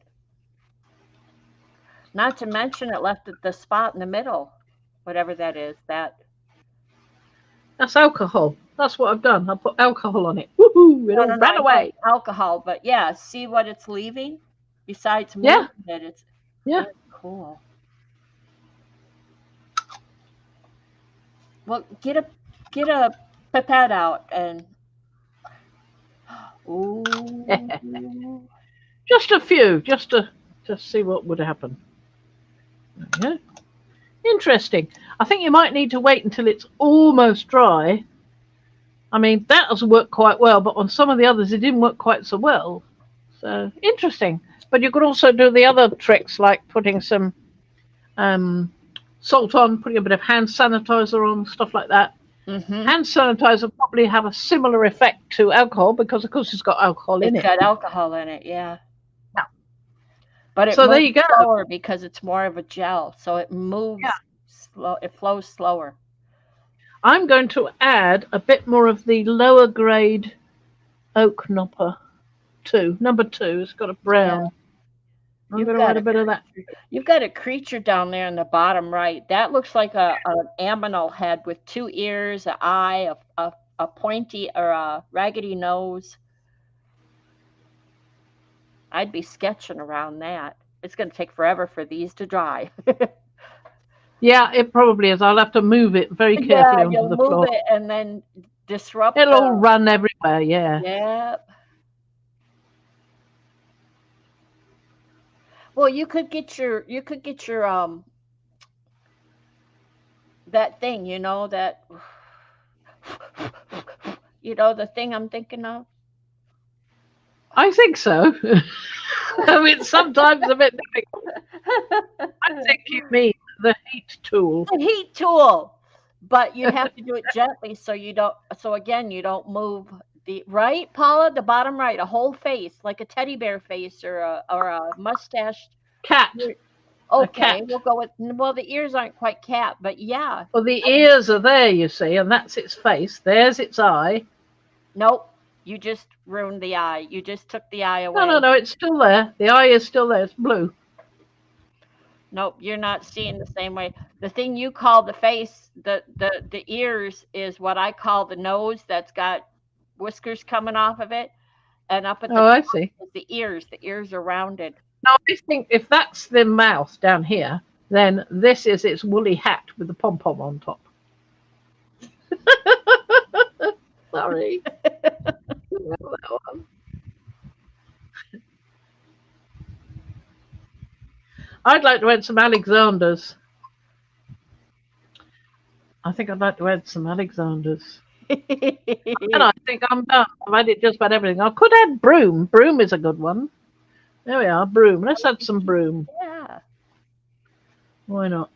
Not to mention it left the spot in the middle. Whatever that is. That's alcohol. That's what I've done. I put alcohol on it. Woohoo! It No, all no, no. ran I know away. it's alcohol, but yeah, see what it's leaving. Besides Yeah, moving it, it's yeah. very cool. Well, get a pipette out and ooh. Just a few, just to see what would happen. Yeah. Interesting. I think you might need to wait until it's almost dry. I mean, that has worked quite well, but on some of the others, it didn't work quite so well. So interesting. But you could also do the other tricks like putting some um, salt on, putting a bit of hand sanitizer on, stuff like that. Mm-hmm. Hand sanitizer probably have a similar effect to alcohol because, of course, it's got alcohol in It's it. got alcohol in it, yeah. Yeah. But it So there moves you go. slower because it's more of a gel, so it Yeah. moves slow. It flows slower. I'm going to add a bit more of the lower grade oak knopper too. Number 2. It's got a Yeah, brown. I'm you've going to got add a a bit of that. you've got a creature down there in the bottom right. That looks like a an aminal head with 2 ears, an eye, a pointy or a raggedy nose. I'd be sketching around that. It's going to take forever for these to dry. Yeah, it probably is. I'll have to move it very Yeah, carefully onto you'll the move floor. it and then disrupt It'll all the. run everywhere. Yeah. Yep. Well, you could get your that thing, that the thing I'm thinking of. I think so. I mean, sometimes a bit difficult. I think you mean the heat tool. The heat tool. But you have to do it gently so again you don't move the right, Paula, the bottom right, a whole face, like a teddy bear face or a mustache. Cat. A Okay, cat. we'll go with well, the ears aren't quite cat, but yeah. Well, the ears are there, you see, and that's its face. There's its eye. Nope. You just ruined the eye. You just took the eye No, no, away. no, it's still there. The eye is still there. It's blue. Nope, you're not seeing the same way. The thing you call the face, the ears is what I call the nose that's got whiskers coming off of it, and up at the Oh, I top see. is the ears. The ears are rounded. Now, I think if that's the mouth down here, then this is its woolly hat with the pom pom on top. Sorry. Well, that one. I'd like to add some Alexanders. I think I'd like to add some Alexanders. And I think I'm done. I've added just about everything. I could add broom. Broom is a good one. There we are, broom. Let's add some broom. Yeah. Why not?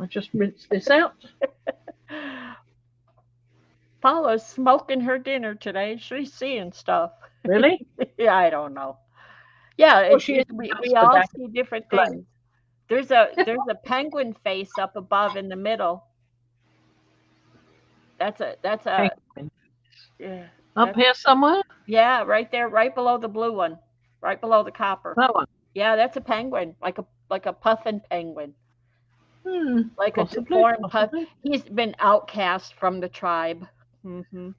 I just rinse this out. Paula's smoking her dinner today. She's seeing stuff. Really? Yeah, I don't know. Yeah, Well, she is we the all back see different play. things. There's a penguin face up above in the middle. That's a Penguin. yeah, Up here somewhere? yeah, right there, right below the blue one, right below the copper. That one. Yeah, that's a penguin, like a puffin penguin, like a Possibly. deformed puff. Possibly. He's been outcast from the tribe.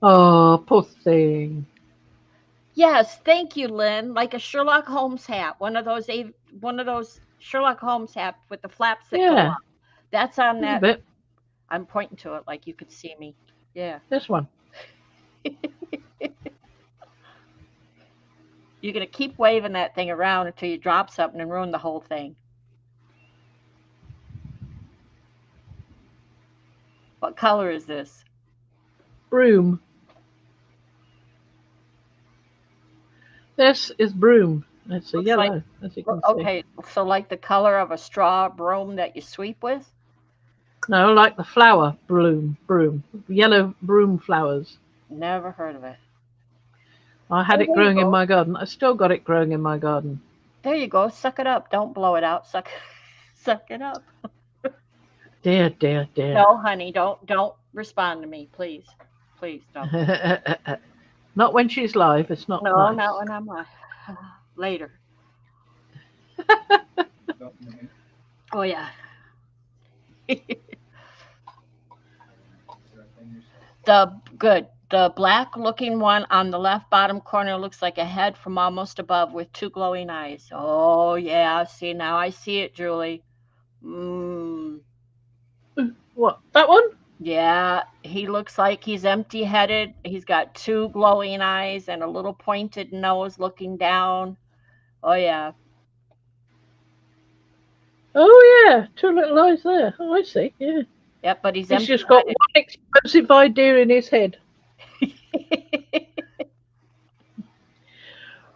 Oh, poor thing. Yes, thank you, Lynn. Like a Sherlock Holmes hat, one of those Sherlock Holmes hats with the flaps that go Yeah, up. That's on a little that. bit. I'm pointing to it like you could see me. Yeah. This one. You're gonna keep waving that thing around until you drop something and ruin the whole thing. What color is this? Broom. This is broom. It's a Looks like yellow, as you can see. okay, so like the color of a straw broom that you sweep with? No, like the flower broom. Yellow broom flowers. Never heard of it. I had Oh, it there you growing in go. my garden. I still got it growing in my garden. There you go. Suck it up. Don't blow it out. Suck it up. Dear, dear, dear. No, honey, don't respond to me, please. Please don't. Not when she's live. It's not No, nice. not when I'm later. Oh yeah. The The black looking one on the left bottom corner looks like a head from almost above with two glowing eyes. Oh, yeah. See, now I see it, Julie. What? That one? Yeah, he looks like he's empty-headed. He's got two glowing eyes and a little pointed nose looking down. Oh, yeah. Oh yeah, two little eyes there. Oh, I see. Yeah. Yep, but he's He's just got one explosive idea in his head. empty-headed.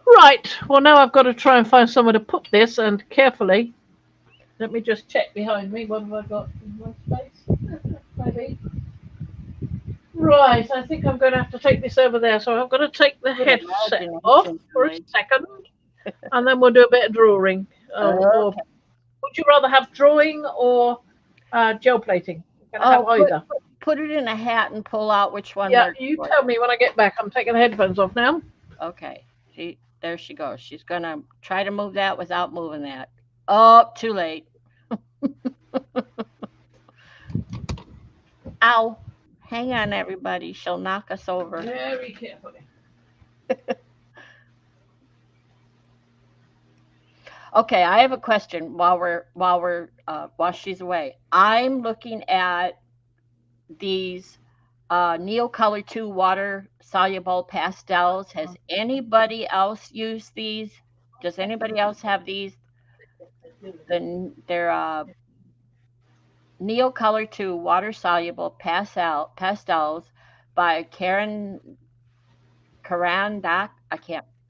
Right. Well, now I've got to try and find somewhere to put this, and carefully. Let me just check behind me. What have I got in my space? Maybe. Right. I think I'm going to have to take this over there. So I've got to take the headset off for a second, and then we'll do a bit of drawing. Or would you rather have drawing or gel plating? Can I have either? Put it in a hat and pull out which one. Yeah, you tell me when I get back. I'm taking the headphones off now. Okay. There she goes. She's going to try to move that without moving that. Oh, too late. Ow. Hang on, everybody. She'll knock us over. Very carefully. Okay, I have a question while she's away. I'm looking at these Neocolor 2 water soluble pastels. Has anybody else used these? Does anybody else have these? They're Neocolor 2 water soluble pastels by Karen Dak.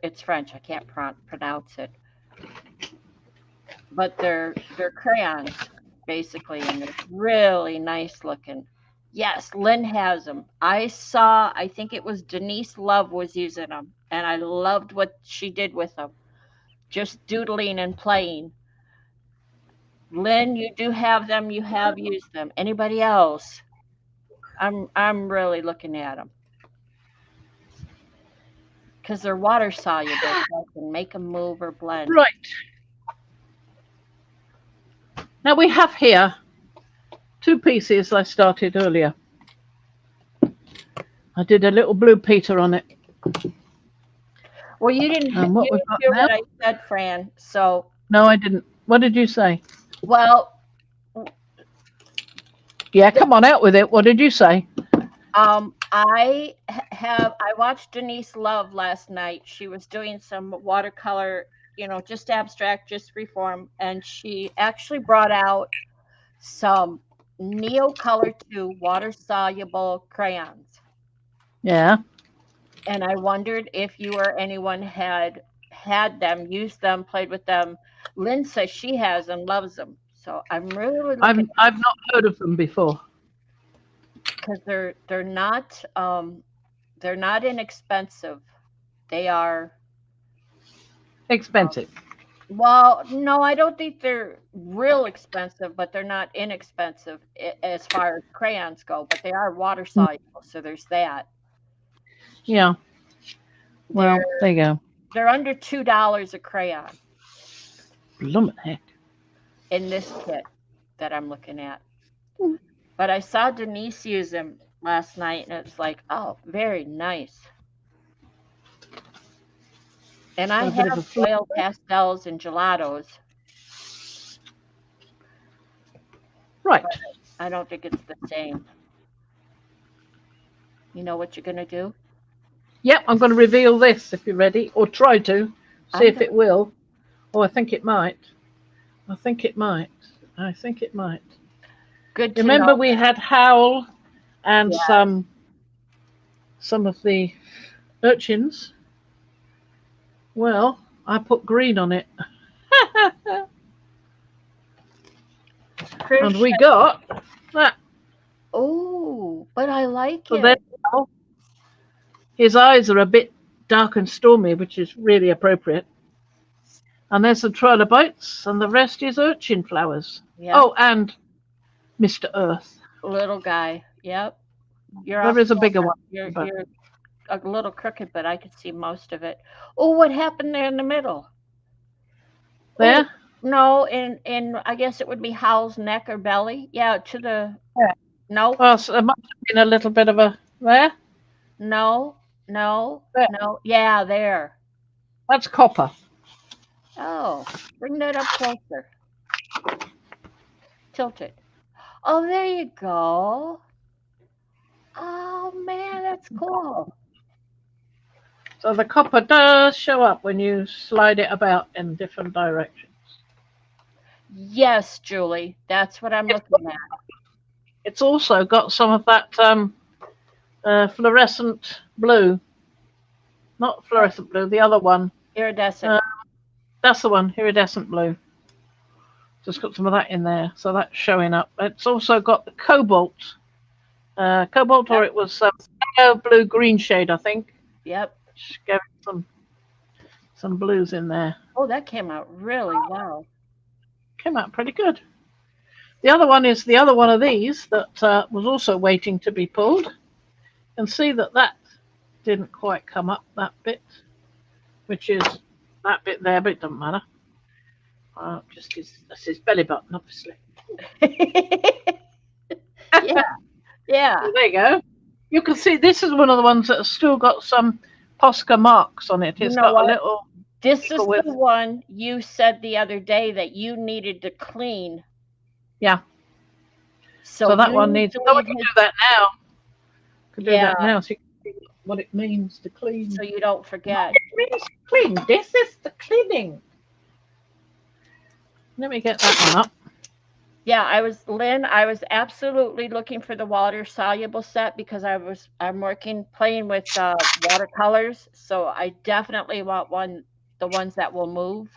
It's French. I can't pronounce it. But they're crayons basically, and they're really nice looking. Yes, Lynn has them. I think it was Denise Love was using them, and I loved what she did with them. Just doodling and playing. Lynn, you do have them. You have used them. Anybody else? I'm really looking at them because they're water soluble. So I can make them move or blend. Right. Now we have here two pieces I started earlier. I did a little Blue Peter on it. Well, you didn't hear what I said, Fran. So no, I didn't. What did you say? Well, yeah, come on out with it. What did you say? I watched Denise Love last night. She was doing some watercolor, just abstract, just freeform, and she actually brought out some Neocolor 2 water soluble crayons. Yeah. And I wondered if you or anyone had them, used them, played with them. Lynn says she has and loves them. So I'm really looking. I've not heard of them before. Because they're not inexpensive. They are expensive. Well, no, I don't think they're real expensive, but they're not inexpensive as far as crayons go. But they are water soluble, so there's that. Yeah. Well, there you go. They're under $2 a crayon. Bloomin' heck. In this kit that I'm looking at. But I saw Denise use them last night, and it's like, oh, very nice. And I have oil pastels and gelatos. Right. I don't think it's the same. You know what you're going to do? Yep, I'm going to reveal this if you're ready, or try to. See if it will. Oh, I think it might. I think it might. Good to Remember know. We had Howl and some of the urchins. Well, I put green on it. And we got that. Oh, but I like So it. there you go. His eyes are a bit dark and stormy, which is really appropriate. And there's some trilobites, and the rest is urchin flowers. Yep. Oh, and Mr. Earth. Little guy. Yep. There is a bigger one. You're a little crooked, but I could see most of it. Oh, what happened there in the middle? There? Oh, no, in I guess it would be Howl's neck or belly. Yeah, to the... Yeah. No? Well, so there must have been a little bit of a... There? No, no, There. no. Yeah, there. That's copper. Oh, bring that up closer. Tilt it. Oh, there you go. Oh man, that's cool. So the copper does show up when you slide it about in different directions. Yes, Julie, that's what I'm It's, looking at. it's also got some of that fluorescent blue. Not Oh, fluorescent blue, the other one. iridescent. Uh, that's the one, iridescent blue. Just got some of that in there, so that's showing up. It's also got the cobalt, or Yep, it was blue green shade, I think. yep. Just gave it some blues in there. Oh, that came out really well. Came out pretty good. The other one is the other one of these that was also waiting to be pulled. You can see that didn't quite come up that bit, which is that bit there, but it doesn't matter. That's his belly button, obviously. Yeah, yeah. There you go. You can see this is one of the ones that has still got some Posca marks on it. You It's know got a what? little This is sticker the with, one you said the other day that you needed to clean. yeah. So So that you one need needs. to So we leave can his, do that now. Can do yeah, that now, so you can see what it means to so clean. you don't What forget. it means to clean. This is the cleaning. Let me get that one up. Yeah, I was absolutely looking for the water soluble set because I'm working playing with watercolors, so I definitely want the ones that will move.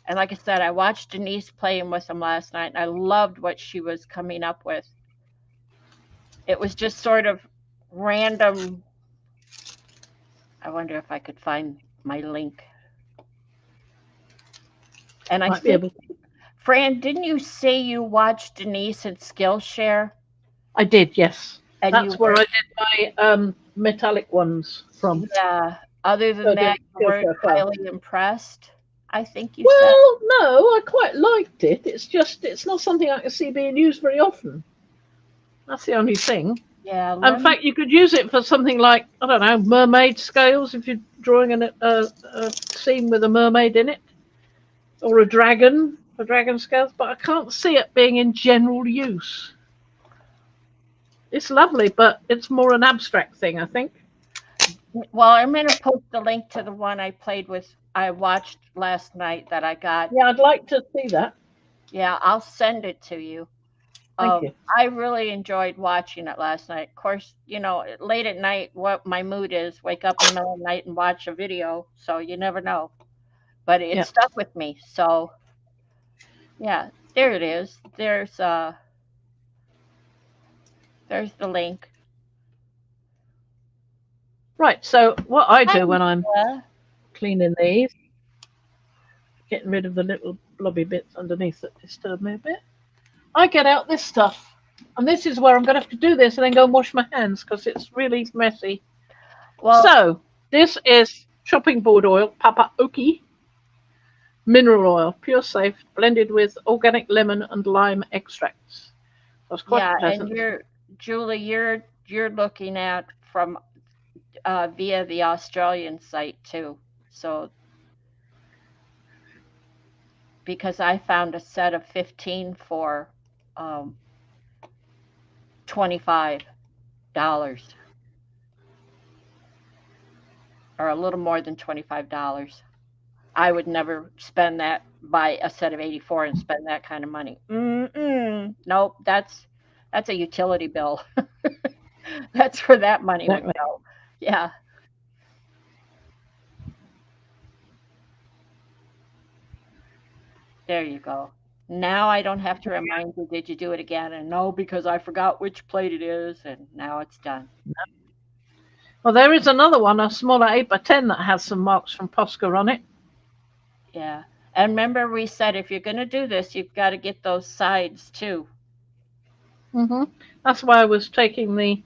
And like I said, I watched Denise playing with them last night and I loved what she was coming up with. It was just sort of random. I wonder if I could find my link. And I Might be think, able. Fran, didn't you say you watched Denise and Skillshare I did, yes. and you That's where were, I did my metallic ones from. yeah, other So than I did that, a you weren't Skillshare class. highly impressed, I think you said? Well, no, I quite liked it. It's just it's not something I can see being used very often. That's the only thing. Yeah, In let me, fact, you could use it for something like I don't know, mermaid scales if you're drawing a scene with a mermaid in it, or a dragon for dragon scales. But I can't see it being in general use. It's lovely, but it's more an abstract thing, I think. well, I'm going to post the link to the one I watched last night that I got. Yeah, I'd like to see that. Yeah, I'll send it to you. Thank you. I really enjoyed watching it last night. Of course, late at night, what my mood is, wake up in the middle of the night and watch a video. So you never know. But it Yeah. stuck with me. So yeah, there it is. There's the link. Right. So what I Hi, do when I'm Mia. cleaning these, getting rid of the little blobby bits underneath that disturb me a bit, I get out this stuff. And this is where I'm going to have to do this and then go and wash my hands because it's really messy. Well, So, this is chopping board oil, Papa Oki, mineral oil, pure safe, blended with organic lemon and lime extracts. That's quite yeah, and pleasant. Julie, you're looking at from via the Australian site too. So because I found a set of 15 for um, $25 or a little more than $25. I would never buy a set of 84 and spend that kind of money. Mm-mm. Nope, that's a utility bill. That's where that money would Exactly. go. Yeah, there you go. Now I don't have to remind you, did you do it again? And no, because I forgot which plate it is, and now it's done. Well, there is another one, a smaller 8x10 that has some marks from Posca on it. Yeah. And remember, we said if you're going to do this, you've got to get those sides too. That's why I was taking the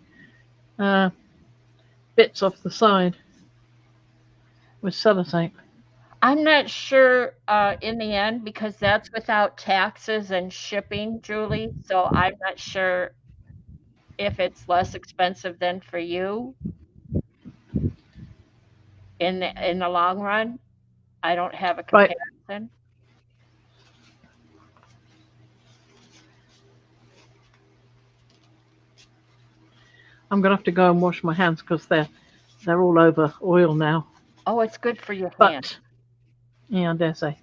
uh, bits off the side with sellotape. I'm not sure in the end because that's without taxes and shipping, Julie. So I'm not sure if it's less expensive than for you. in the long run. I don't have a Right. comparison. I'm gonna have to go and wash my hands because they're all over oil now. Oh, it's good for your hand. But yeah, I dare say.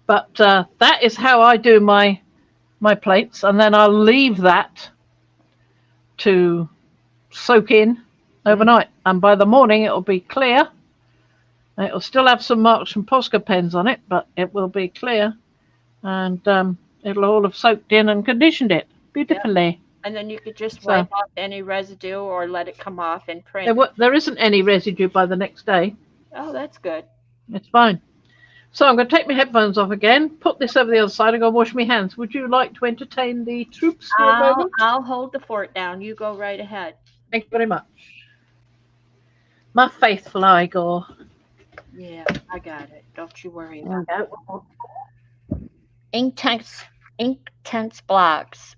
But that is how I do my plates, and then I'll leave that to soak in Mm. overnight. And by the morning, it'll be clear. It'll still have some marks from Posca pens on it, but it will be clear, and it'll all have soaked in and conditioned it Yeah. beautifully. And then you could just wipe So off any residue or let it come off and print. there isn't any residue by the next day. Oh, that's good. It's fine. So I'm going to take my headphones off again, put this over the other side, and go wash my hands. Would you like to entertain the troops for a moment? I'll hold the fort down. You go right ahead. Thank you very much. My faithful Igor. Yeah, I got it. Don't you worry There about we go. it. Ink tense blocks.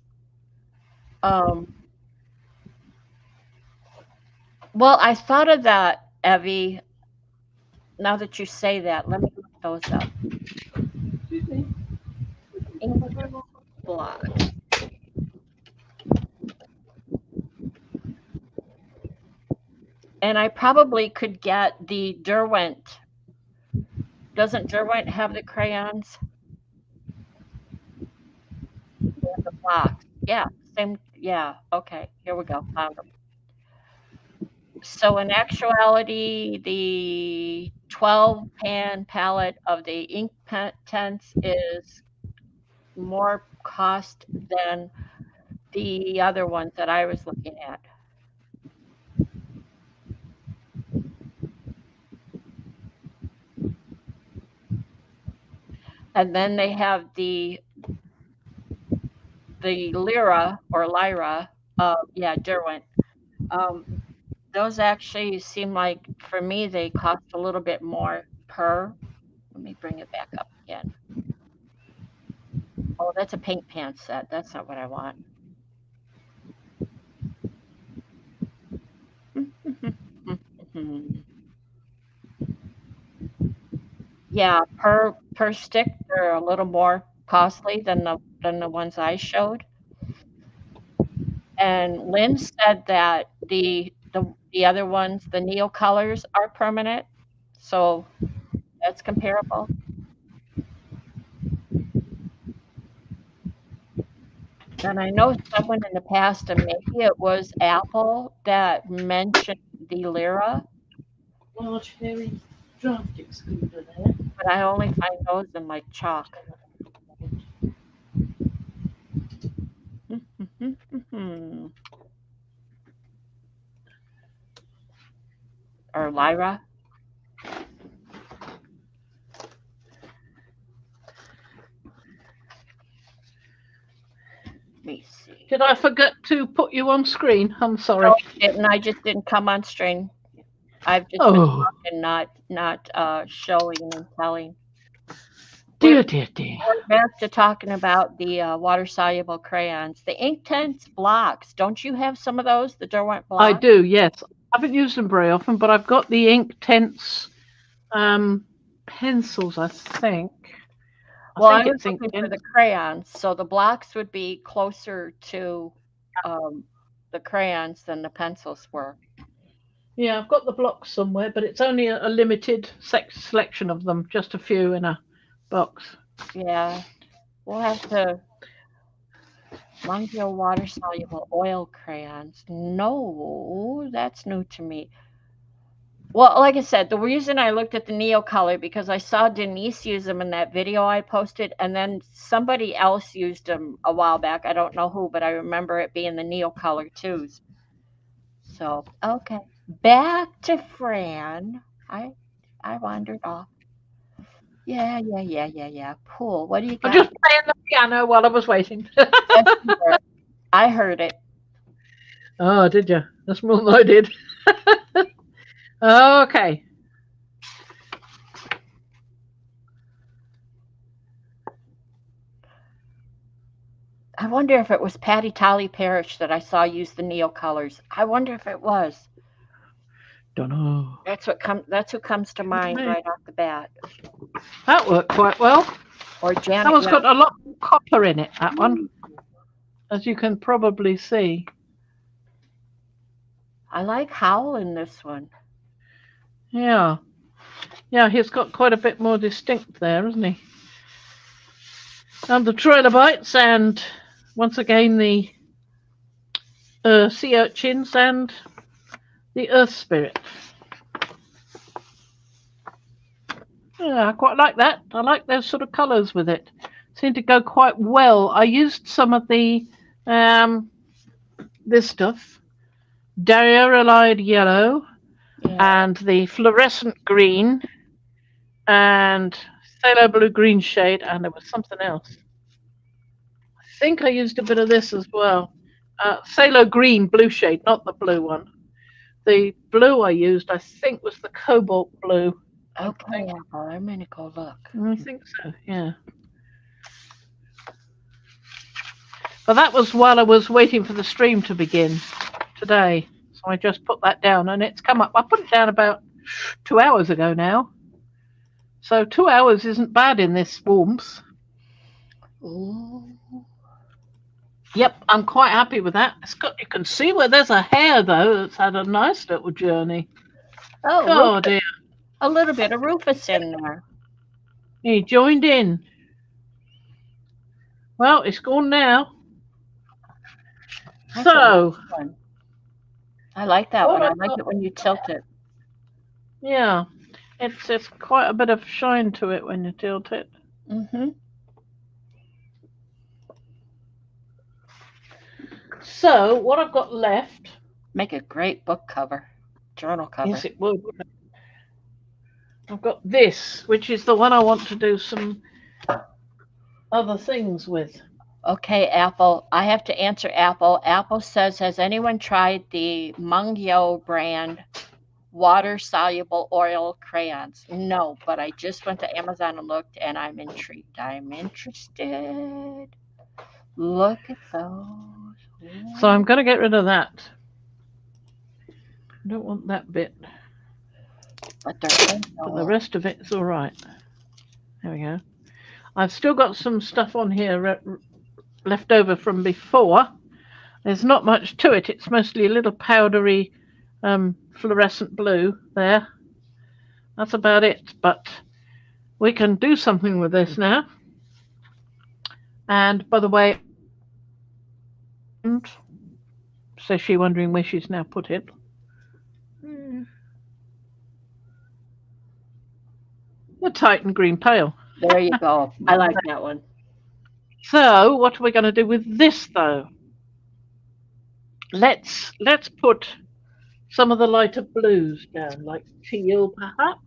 Um, well, I thought of that, Evie. Now that you say that, let me look those up. Excuse me. Ink blocks. And I probably could get the Derwent. Doesn't Derwent have the crayons? The box. Yeah, same. Yeah, okay. Here we go. Found them. So in actuality, the 12 pan palette of the ink tents is more cost than the other ones that I was looking at. And then they have the Lyra or Lyra, yeah, Derwent. Um, those actually seem like for me they cost a little bit more per. Let me bring it back up again. Oh, that's a paint pan set. That's not what I want. Yeah, per stick, they're a little more costly than the ones I showed. And Lynn said that the other ones, the Neo colors, are permanent, so that's comparable. And I know someone in the past, and maybe it was Apple, that mentioned the Lyra, Large hairy draft excluder there. but I only find those in like chalk. Or Lyra. Let me see. Did I forget to put you on screen? I'm sorry. No, you didn't. I just didn't come on stream. I've just been Oh, talking, not showing and telling. We're dear. going back to talking about the water soluble crayons, the ink tense blocks. Don't you have some of those, the Derwent I blocks? do, yes. I haven't used them very often, but I've got the ink tense pencils, I think. Well, I think was it's ink looking for the tense. crayons, so the blocks would be closer to um, the crayons than the pencils were. Yeah, I've got the blocks somewhere, but it's only a limited selection of them, just a few in a box. Yeah, we'll have to. Mongrel water soluble oil crayons. No, that's new to me. Well, like I said, the reason I looked at the Neo color because I saw Denise use them in that video I posted, and then somebody else used them a while back. I don't know who, but I remember it being the Neo color too. So okay, back to Fran. I wandered off. Yeah. Pool. What do you I'm got? just playing the piano while I was waiting. Yes, you were. I heard it. Oh, did you? That's more than I did. Okay. I wonder if it was Patty Tolly Parrish that I saw use the Neo colors. I wonder if it was. Don't know. That's who comes to mind right off the bat. That worked quite well. Or That Janet. one's got a lot of copper in it, that one, as you can probably see. I like Howl in this one. Yeah. Yeah, he's got quite a bit more distinct there, hasn't he? And the trilobites, and once again the sea urchins and the earth spirit. Yeah, I quite like that. I like those sort of colours with it. Seem to go quite well. I used some of the this stuff, diarylide yellow, and the fluorescent green, and phthalo blue green shade, and there was something else. I think I used a bit of this as well. Phthalo green blue shade, not the blue one. The blue I used, I think, was the cobalt blue. Okay, I'm gonna go look. I think so, yeah. But that was while I was waiting for the stream to begin today. So I just put that down, and it's come up. I put it down about 2 hours ago now. So 2 hours isn't bad in this warmth. Ooh. Yep, I'm quite happy with that. You can see where there's a hair, though, that's had a nice little journey. Oh, dear. A little bit of Rufus in there. He joined in. Well, it's gone now. So. I like that one. I like it when you tilt it. Yeah, it's quite a bit of shine to it when you tilt it. Mm-hmm. So what I've got left. Make a great book cover, journal cover. Yes, it would. I've got this, which is the one I want to do some other things with. Okay, Apple. I have to answer Apple. Apple says, has anyone tried the Mungyo brand water-soluble oil crayons? No, but I just went to Amazon and looked, and I'm intrigued. I'm interested. Look at those. Ooh. So I'm going to get rid of that. I don't want that bit. But the rest of it's all right. There we go. I've still got some stuff on here left over from before. There's not much to it. It's mostly a little powdery fluorescent blue there. That's about it. But we can do something with this now. And by the way, so she's wondering where she's now put it. The Titan Green Pale. There you go. I like that one. So what are we going to do with this, though? Let's put some of the lighter blues down, like teal, perhaps.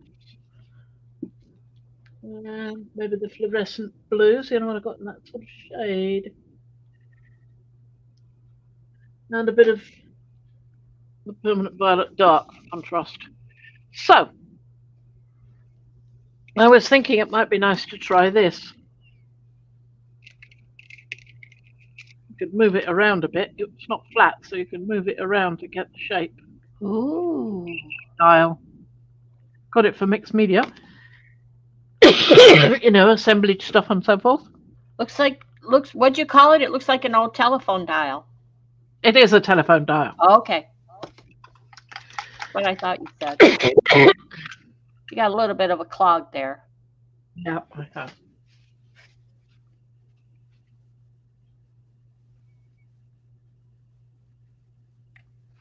And maybe the fluorescent blues. You know what I've got in that sort of shade. And a bit of the permanent violet dark contrast. So I was thinking it might be nice to try this. You could move it around a bit. It's not flat, so you can move it around to get the shape. Ooh. Dial. Got it for mixed media. You know, assemblage stuff and so forth. What'd you call it? It looks like an old telephone dial. It is a telephone dial. Okay. What I thought you said. You got a little bit of a clog there. Yeah, I have.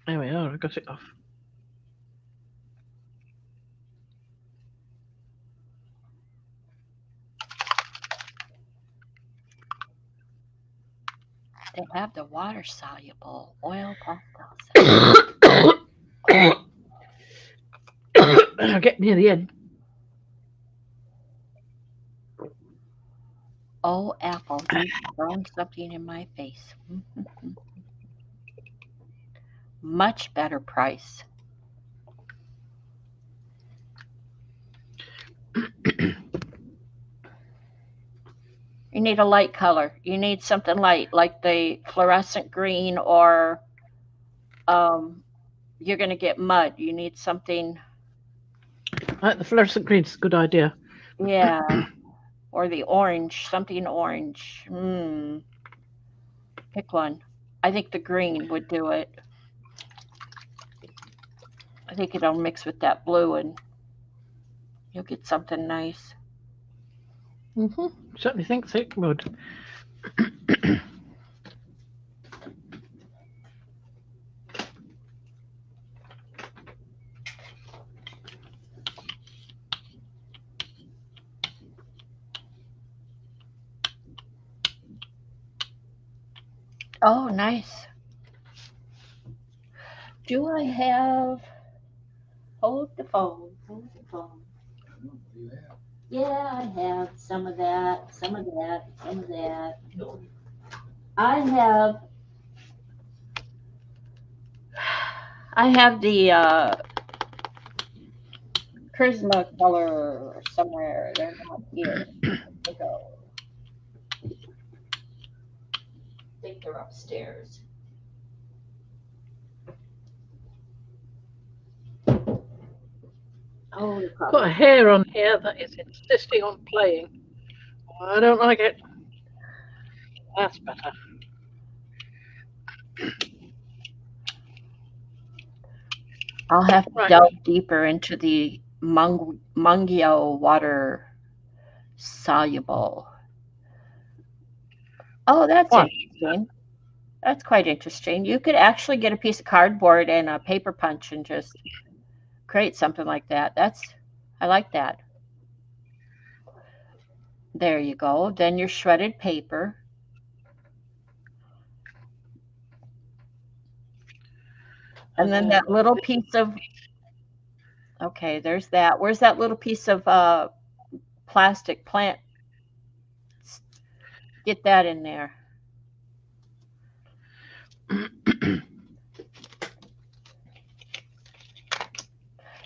There we are, I got it off. They have the water-soluble oil pastel. I'll get near the end. Oh, Apple, you're throwing something in my face. Much better price. You need a light color. You need something light, like the fluorescent green or you're going to get mud. You need something, The fluorescent green's a good idea. yeah, or the orange, something orange. Pick one. I think the green would do it. I think it'll mix with that blue and you'll get something nice. Certainly thinks it would. Oh, nice. Do I have? Hold the phone. Hold the phone. Yeah, I have some of that, some of that, some of that. I have. I have the Prisma color somewhere. They're not here. They go. I think they're upstairs. Oh, they're Got a probably. hair on here that is insisting on playing. I don't like it. That's better. I'll have to Right. delve deeper into the Mungio water soluble. Oh, that's Why? interesting. That's quite interesting. You could actually get a piece of cardboard and a paper punch and just create something like that. I like that. There you go. Then your shredded paper. And then that little piece of, okay, there's that. Where's that little piece of plastic plant? Get that in there.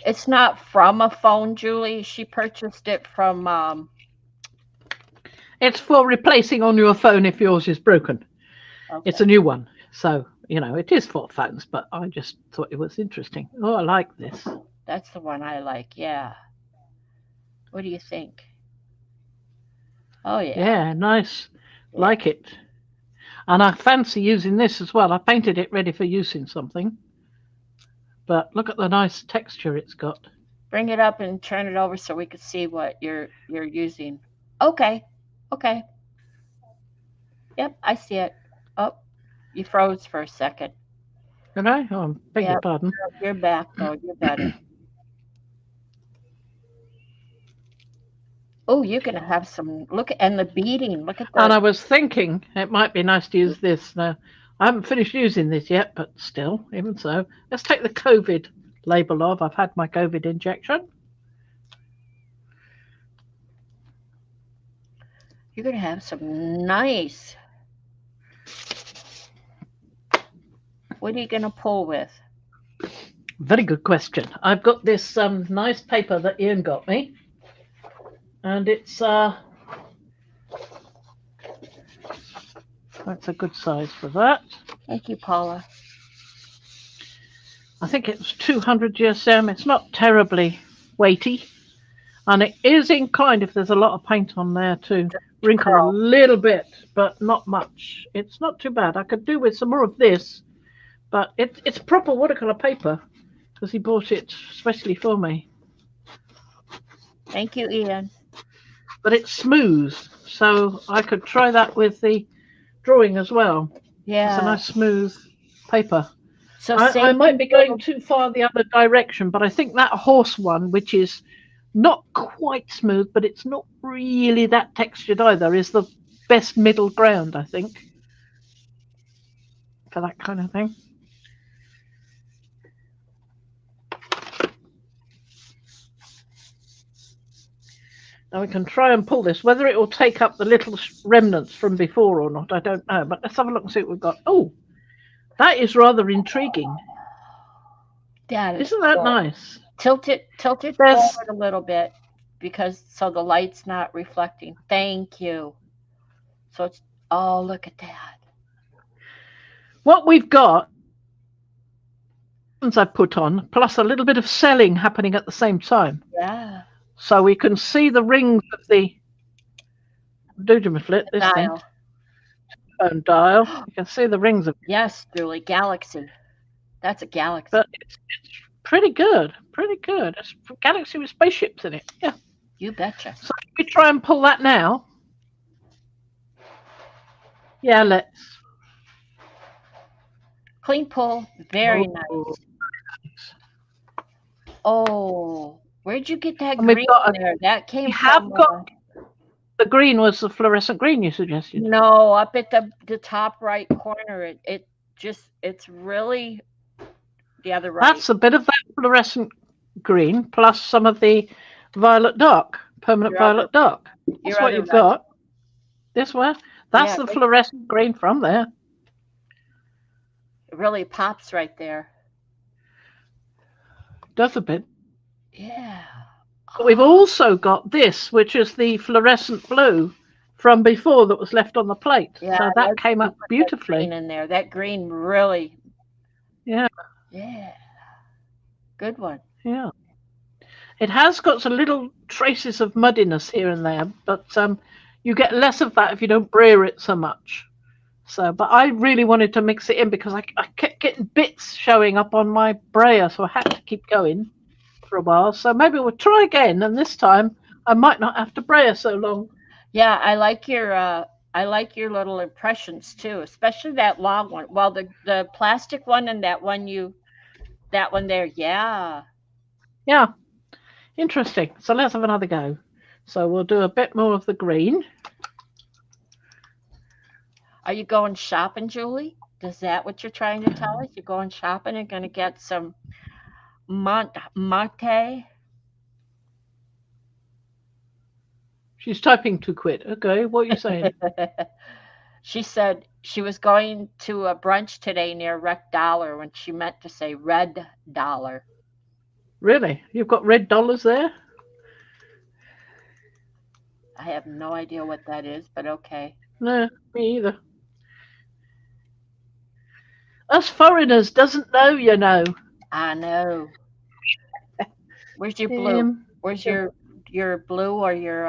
It's not from a phone, Julie. She purchased it from, It's for replacing on your phone if yours is broken. okay, It's a new one. So, it is for phones, but I just thought it was interesting. Oh, I like this. that's the one I like. Yeah. What do you think? Oh, yeah. Yeah, nice. Yeah. Like it. And I fancy using this as well. I painted it ready for use in something. But look at the nice texture it's got. Bring it up and turn it over so we can see what you're using. Okay. Okay. Yep, I see it. Oh, you froze for a second. Did I? Oh, beg your Yep, pardon. you're back though. You're better. Oh, you're gonna have some look and the beading. Look at And the I was thinking it might be nice to use this. Now, I haven't finished using this yet, but still, even so, let's take the COVID label off. I've had my COVID injection. you're gonna have some nice. What are you gonna pull with? Very good question. I've got this nice paper that Ian got me, and that's a good size for that. Thank you, Paula. I think it's 200 GSM. It's not terribly weighty, and it is inclined, if there's a lot of paint on there, to wrinkle a Curl. little bit, but not much. It's not too bad. I could do with some more of this, but it's proper watercolor paper because he bought it especially for me. Thank you, Ian. But it's smooth, so I could try that with the drawing as well. It's a Yeah. nice smooth paper. So I save might these be going little. too far the other direction, but I think that horse one, which is not quite smooth, but it's not really that textured either, is the best middle ground, I think, for that kind of thing. Now we can try and pull this. Whether it will take up the little remnants from before or not, I don't know. But let's have a look and see what we've got. Oh, that is rather intriguing. That is Isn't that cool. nice? Tilt it There's forward a little bit because so the light's not reflecting. Thank you. So it's oh look at that. what we've got I put on, plus a little bit of selling happening at the same time. Yeah. So we can see the rings of the doodle-flip, this thing, Dial. phone dial. You can see the rings of it. Yes, Julie. Galaxy. That's a galaxy. But it's pretty good. Pretty good. It's a galaxy with spaceships in it. Yeah. You betcha. So should we try and pull that now? Yeah, let's. Clean pull. Very Oh. nice. Oh, where'd you get that And we've green got there? That came we have from got the green was the fluorescent green you suggested. no, up at the top right corner. It's really the other right. That's a bit of that fluorescent green plus some of the violet dark, permanent Your violet dark. That's your what other you've right. got. This way. That's Yeah, the fluorescent green from there. It really pops right there. Does a bit. Yeah. But we've also got this, which is the fluorescent blue from before that was left on the plate. Yeah, So that came up That beautifully. green in there. That green really. Yeah. Yeah. Good one. Yeah. It has got some little traces of muddiness here and there, but you get less of that if you don't brayer it so much. So, but I really wanted to mix it in because I kept getting bits showing up on my brayer, so I had to keep going for a while. So maybe we'll try again, and this time I might not have to brayer so long. Yeah, I like your little impressions too, especially that long one. Well, the plastic one and that one there. Yeah. Yeah, interesting. So let's have another go. So we'll do a bit more of the green. Are you going shopping, Julie? Is that what you're trying to tell us? You're going shopping and going to get some mate? She's typing to quit. Okay, what are you saying? She said she was going to a brunch today near Rec Dollar when she meant to say Red Dollar. Really? You've got red dollars there? I have no idea what that is, but okay. No, me either. Us foreigners doesn't know, you know. I know. Where's your blue? Where's your blue or your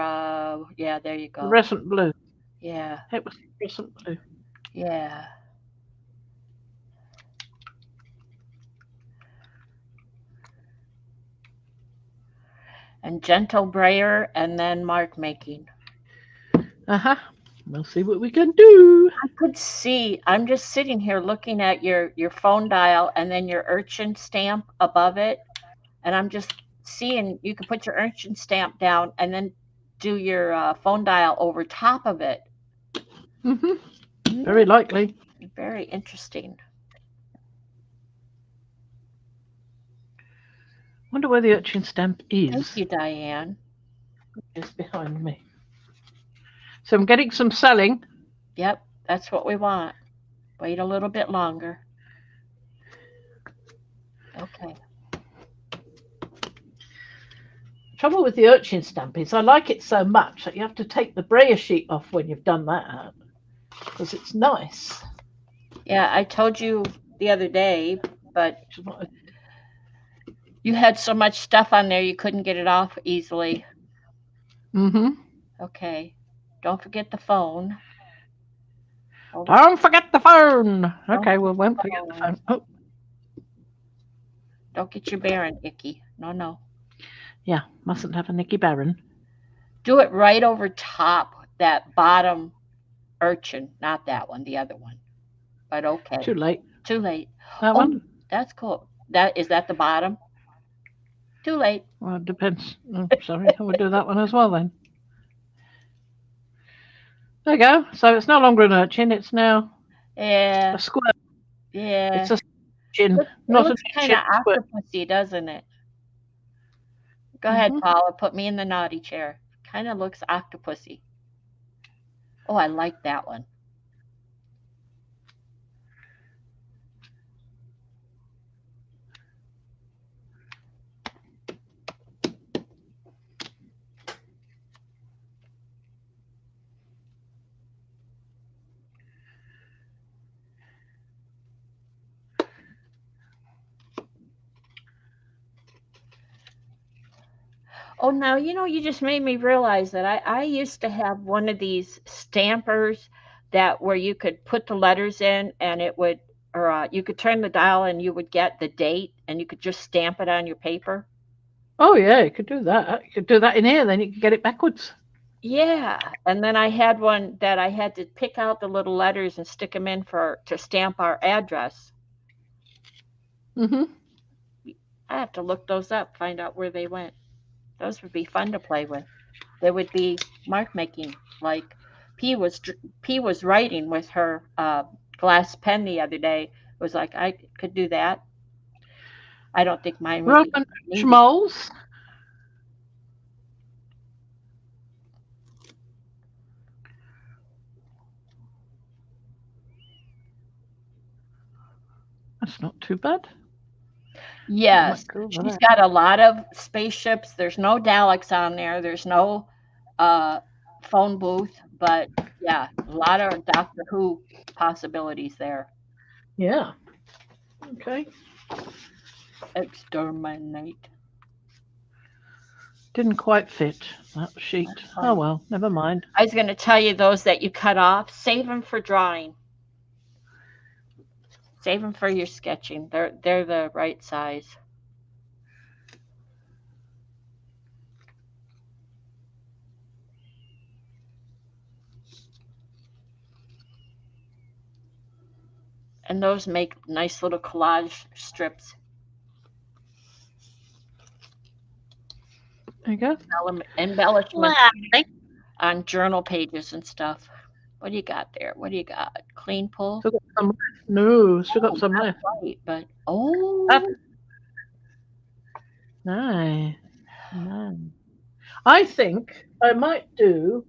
yeah, there you go. Fluorescent blue. Yeah. It was fluorescent blue. Yeah. And gentle brayer and then mark making. Uh-huh. We'll see what we can do. I could see. I'm just sitting here looking at your phone dial and then your urchin stamp above it, and I'm just seeing you can put your urchin stamp down and then do your phone dial over top of it. Mm-hmm. Very likely. Very interesting. Wonder where the urchin stamp is. Thank you, Diane. It's behind me. So I'm getting some selling. Yep, that's what we want. Wait a little bit longer. Okay. Trouble with the urchin stamp is I like it so much that you have to take the brayer sheet off when you've done that because it's nice. Yeah, I told you the other day, but you had so much stuff on there you couldn't get it off easily. Mm-hmm. Okay. Don't forget the phone. Don't forget the phone. Okay, well, won't forget the phone. Oh. Don't get your Baron icky. No. Yeah, mustn't have a Nicky Barron. Do it right over top that bottom urchin, not that one, the other one. But okay. Too late. Too late. That one? That's cool. Is that the bottom? Too late. Well, it depends. Oh, sorry, I will do that one as well then. There you go. So it's no longer an urchin. It's now a squirrel. Yeah. It's a urchin, not an kind of octopusy, doesn't it? Go ahead, Paula. Put me in the naughty chair. Kind of looks octopusy. Oh, I like that one. Oh, now, you just made me realize that I used to have one of these stampers that where you could put the letters in and it would, or you could turn the dial and you would get the date and you could just stamp it on your paper. Oh yeah, you could do that. You could do that in here, then you could get it backwards. Yeah, and then I had one that I had to pick out the little letters and stick them in for to stamp our address. Hmm. I have to look those up, find out where they went. Those would be fun to play with. They would be mark making. Like P was writing with her glass pen the other day. It was like I could do that. I don't think mine would be Roman needed. schmoles. That's not too bad. I Yes, might go over she's that. got a lot of spaceships. There's no Daleks on there. There's no uh, phone booth, but yeah, a lot of Doctor Who possibilities there. Yeah. Okay. Exterminate. Didn't quite fit that sheet. Oh Fun. well, never mind. I was going to tell you those that you cut off. Save them for drawing. Save them for your sketching. They're the right size. And those make nice little collage strips, There you go. embellishments Lovely. on journal pages and stuff. What do you got there? What do you got? Clean pull? Still got some left. No, still got Oh, some not left. quite, but That's oh, nice. Nice. I think I might do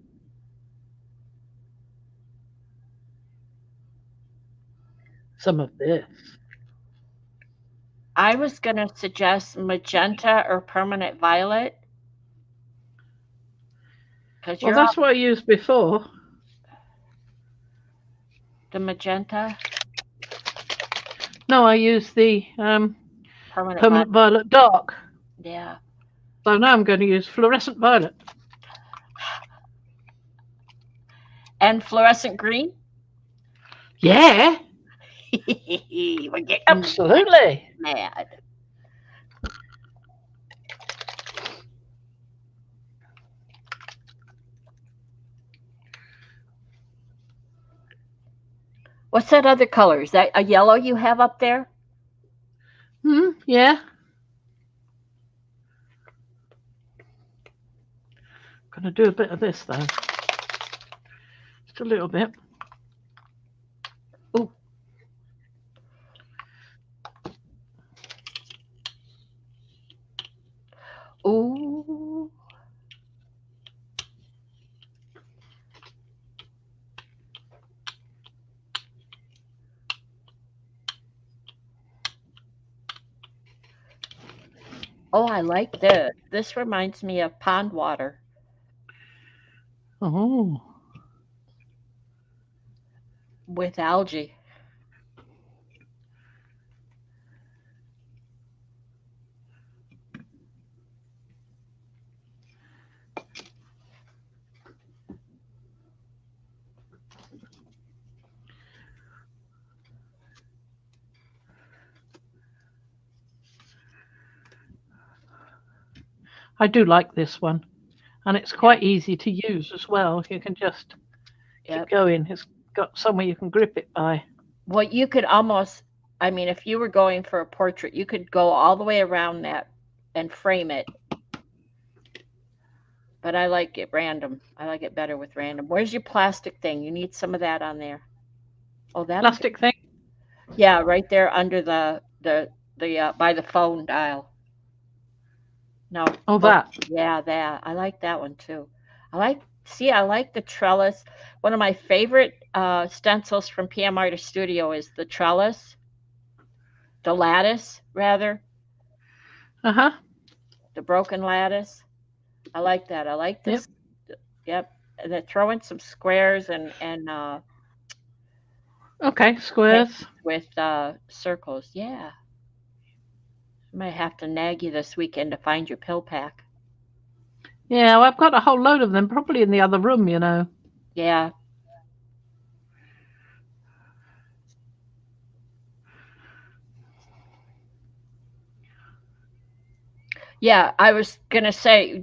some of this. I was gonna suggest magenta or permanent violet because Well, you're on that's what I used before. the magenta, No, I used the permanent violet. permanent violet dark. Yeah, So now I'm going to use fluorescent violet. and fluorescent green. Yeah, We're getting absolutely. mad. What's that other color? Is that a yellow you have up there? Yeah. Going to do a bit of this though. Just a little bit. Ooh, ooh. Oh, I like this. This reminds me of pond water Oh, with algae. I do like this one. And it's Yeah, quite easy to use as well. You can just keep yep. going. It's got somewhere you can grip it by. Well, you could almost, I mean, if you were going for a portrait, you could go all the way around that and frame it. But I like it random. I like it better with random. Where's your plastic thing? You need some of that on there. Oh, that'll get, Plastic thing. yeah, right there under the by the phone dial. No, Oh, oh, that. yeah, that. I like that one too. I like the trellis. One of my favorite stencils from PM Artist Studio is the lattice rather, Uh huh. the broken lattice. I like that. I like Yep. this. Yep. And then throw in some squares and Okay. Squares. with circles. Yeah. I might have to nag you this weekend to find your pill pack. Yeah, well, I've got a whole load of them, probably in the other room, you know. Yeah. Yeah, I was gonna say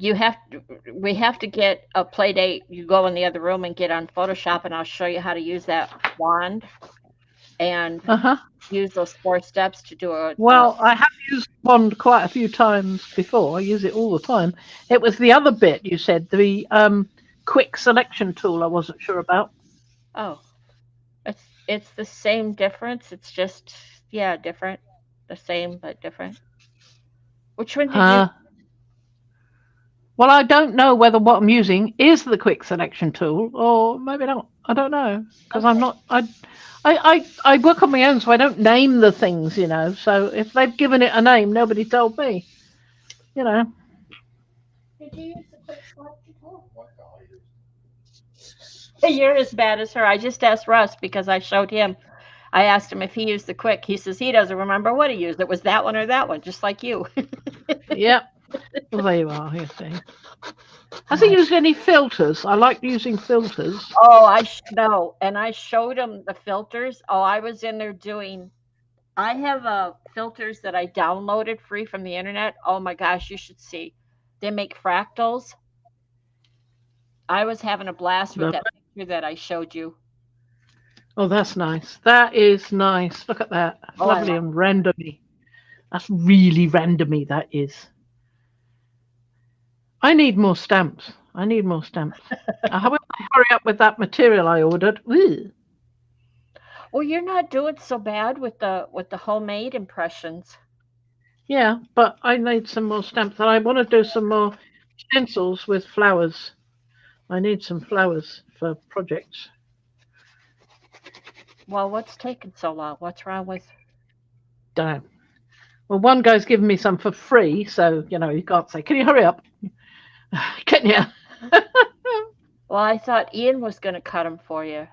we have to get a play date. You go in the other room and get on Photoshop, and I'll show you how to use that wand and Uh-huh. use those 4 steps to do a Well, I have used Bond quite a few times before. I use it all the time. It was the other bit you said, the quick selection tool I wasn't sure about. oh, it's the same difference. It's just yeah, different. The same but different. Which one did you Uh, well, I don't know whether what I'm using is the quick selection tool or maybe not. I don't know because I'm Okay. not. I work on my own, so I don't name the things, you know. So if they've given it a name, nobody told me, you know. Did you use the quick selection tool? You're as bad as her. I just asked Russ because I showed him. I asked him if he used the quick. He says he doesn't remember what he used. It was that one or that one, just like you. Yep. Well, there you are. You see. Has he used any filters? I like using filters. Oh, know. And I showed him the filters. Oh, I was in there doing. I have filters that I downloaded free from the internet. Oh my gosh, you should see. They make fractals. I was having a blast with that Lovely. picture that I showed you. Oh, that's nice. That is nice. Look at that. Oh, I Lovely love. and randomy. That's really randomy. That is. I need more stamps. I need more stamps. How will I hurry up with that material I ordered? Ooh. Well, you're not doing so bad with the homemade impressions. Yeah, but I need some more stamps, and I want to do some more stencils with flowers. I need some flowers for projects. Well, what's taking so long? What's wrong with? Damn. Well, one guy's giving me some for free, so you know you can't say, "Can you hurry up?" Can you? Well, I thought Ian was going to cut them for you.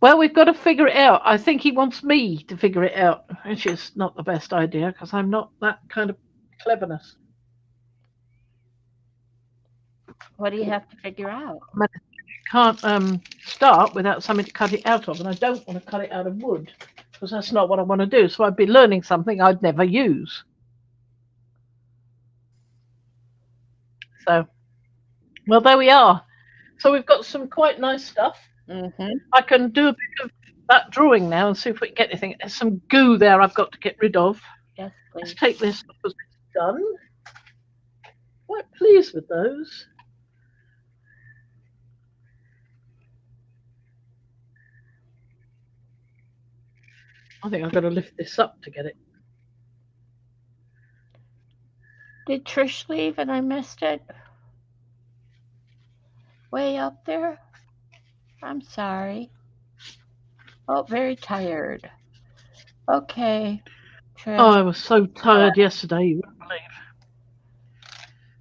Well, we've got to figure it out. I think he wants me to figure it out, which is not the best idea because I'm not that kind of cleverness. What do you have to figure out? I can't start without something to cut it out of, and I don't want to cut it out of wood because that's not what I want to do. So I'd be learning something I'd never use. So, well, there we are. So we've got some quite nice stuff. Mm-hmm. I can do a bit of that drawing now and see if we can get anything. There's some goo there I've got to get rid of. Yes, Let's please. take this off as it's done. Quite pleased with those. I think I've got to lift this up to get it. Did Trish leave and I missed it? Way up there? I'm sorry. Oh, very tired. Okay, Oh, Trish. I was so tired yesterday, you wouldn't believe.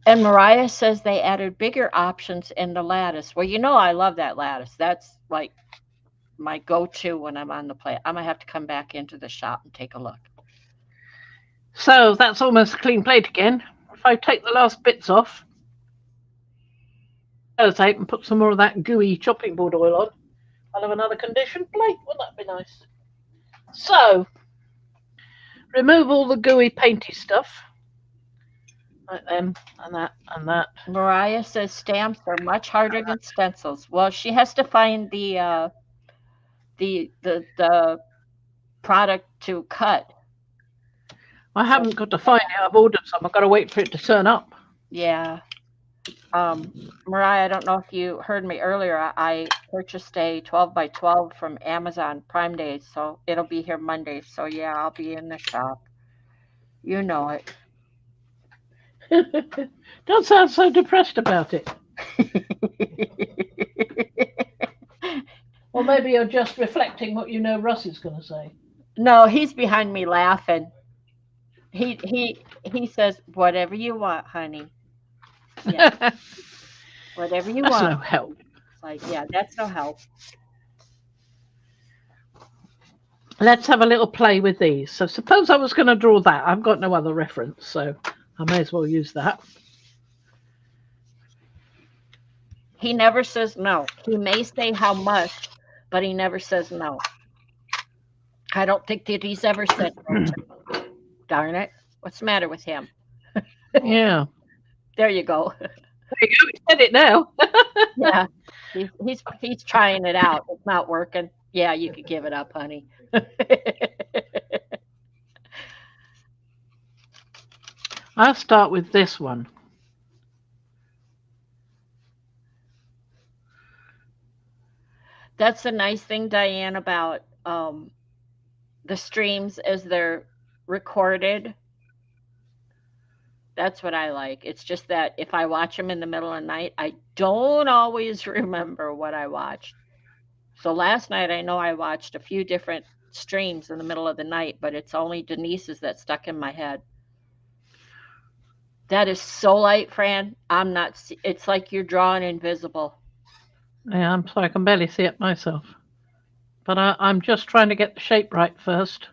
And Mariah says they added bigger options in the lattice. Well, you know I love that lattice. That's like my go-to when I'm on the play. I'm gonna have to come back into the shop and take a look. So that's almost a clean plate again. If I take the last bits off, tape and put some more of that gooey chopping board oil on, I'll have another conditioned plate. Wouldn't that be nice? So, remove all the gooey painty stuff. Like them, and that, and that. Mariah says stamps are much harder than stencils. Well, she has to find the product to cut. I So haven't got to find it. I've ordered some. I've got to wait for it to turn up. yeah. Mariah, I don't know if you heard me earlier. I purchased a 12 by 12 from Amazon Prime Days, so it'll be here Monday. So yeah, I'll be in the shop. You know it. Don't sound so depressed about it. Or maybe you're just reflecting what you know Russ is going to say. No, he's behind me laughing. He says, "Whatever you want, honey." Yeah, whatever you That's want. no help. It's like, yeah, that's no help. Let's have a little play with these. So suppose I was going to draw that. I've got no other reference, so I may as well use that. He never says no. He may say how much, but he never says no. I don't think that he's ever said no to me. Darn it. What's the matter with him? Yeah. There you go. There you go. You said it now. Yeah. He's trying it out. It's not working. Yeah, you could give it up, honey. I'll start with this one. That's the nice thing, Diane, about the streams as they're recorded. That's what I like. It's just that if I watch them in the middle of the night, I don't always remember what I watched. So last night, I know I watched a few different streams in the middle of the night, but it's only Denise's that stuck in my head. That is so light, Fran. I'm not. It's like you're drawing invisible. Yeah, I'm sorry, I can barely see it myself. But I'm just trying to get the shape right first.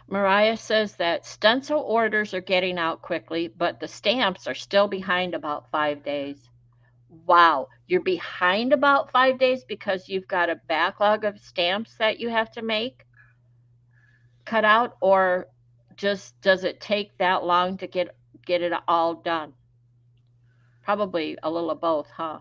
Mariah says that stencil orders are getting out quickly, but the stamps are still behind about 5 days. Wow, you're behind about 5 days because you've got a backlog of stamps that you have to make, cut out, or just does it take that long to get it all done? Probably a little of both, huh?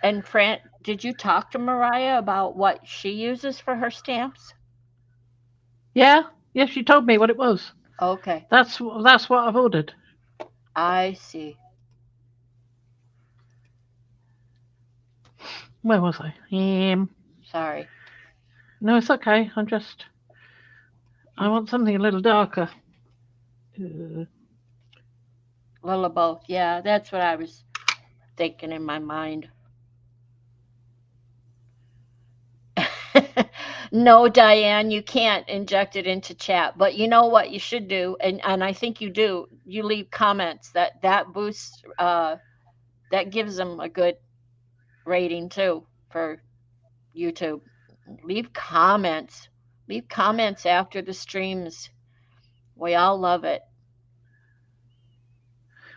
And Fran, did you talk to Mariah about what she uses for her stamps? Yeah, yes, she told me what it was. Okay, That's what I've ordered. I see. Where was I? Sorry. No, it's okay. I want something a little darker. A little of both. Yeah, that's what I was thinking in my mind. No, Diane, you can't inject it into chat. But you know what you should do, and I think you do. You leave comments that boosts that gives them a good rating too for YouTube. Leave comments. Leave comments after the streams. We all love it.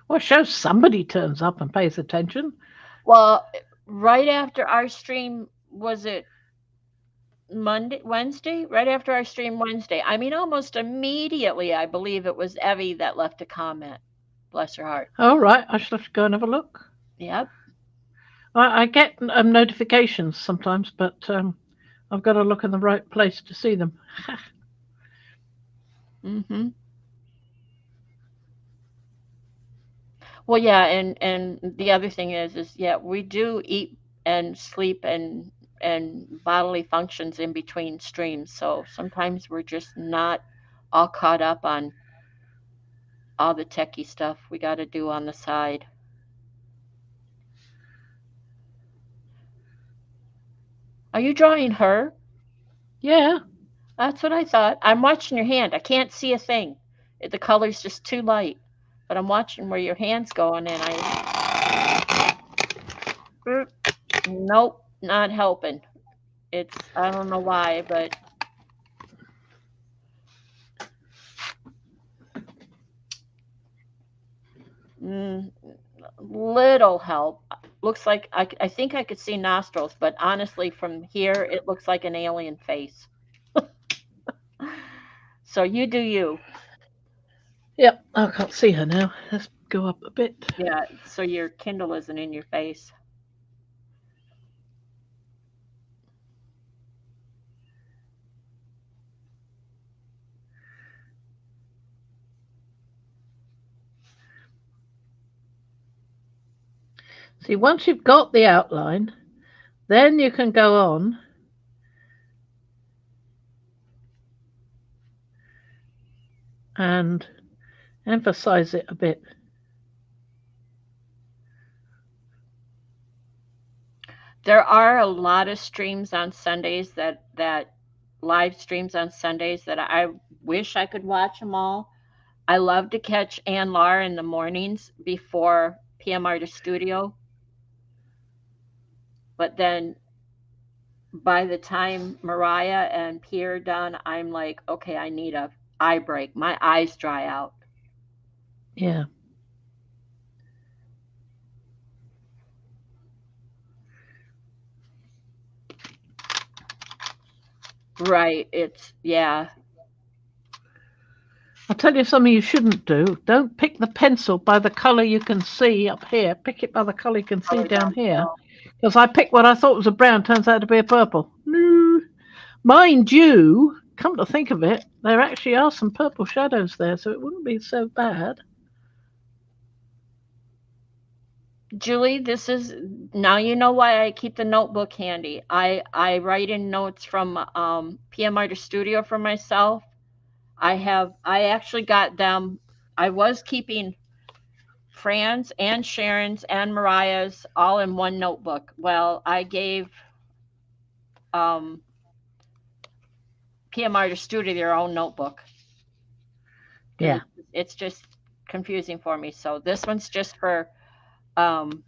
Well, it shows somebody turns up and pays attention. Well, right after our stream, was it Wednesday? Right after our stream Wednesday. I mean, almost immediately, I believe it was Evie that left a comment. Bless her heart. All right, I shall have to go and have a look. Yep. I get notifications sometimes, but I've got to look in the right place to see them. Mm-hmm. Well, yeah, and the other thing is yeah, we do eat and sleep and bodily functions in between streams. So sometimes we're just not all caught up on all the techie stuff we got to do on the side. Are you drawing her? Yeah. That's what I thought. I'm watching your hand. I can't see a thing. The color's just too light. But I'm watching where your hand's going, and nope, not helping. I don't know why, but little help. Looks like I think I could see nostrils, but honestly, from here, it looks like an alien face. So you do you. Yep, I can't see her now. Let's go up a bit. Yeah, so your Kindle isn't in your face. See, once you've got the outline, then you can go on and emphasize it a bit. There are a lot of streams on Sundays that live streams on Sundays that I wish I could watch them all. I love to catch Ann Lar in the mornings before PM Artist Studio. But then by the time Mariah and Pierre are done, I'm like, okay, I need a eye break. My eyes dry out. Yeah. Right. It's yeah. I'll tell you something you shouldn't do. Don't pick the pencil by the colour you can see up here. Pick it by the colour you can see Color down down here. below. Because I picked what I thought was a brown, turns out to be a purple. No. Mind you, come to think of it, there actually are some purple shadows there, so it wouldn't be so bad. Julie, this is now you know why I keep the notebook handy. I write in notes from PM Artist Studio for myself. I actually got them. I was keeping Fran's and Sharon's and Mariah's all in one notebook. Well, I gave um, PM Artist Studio their own notebook because Yeah. it's just confusing for me. So this one's just for um,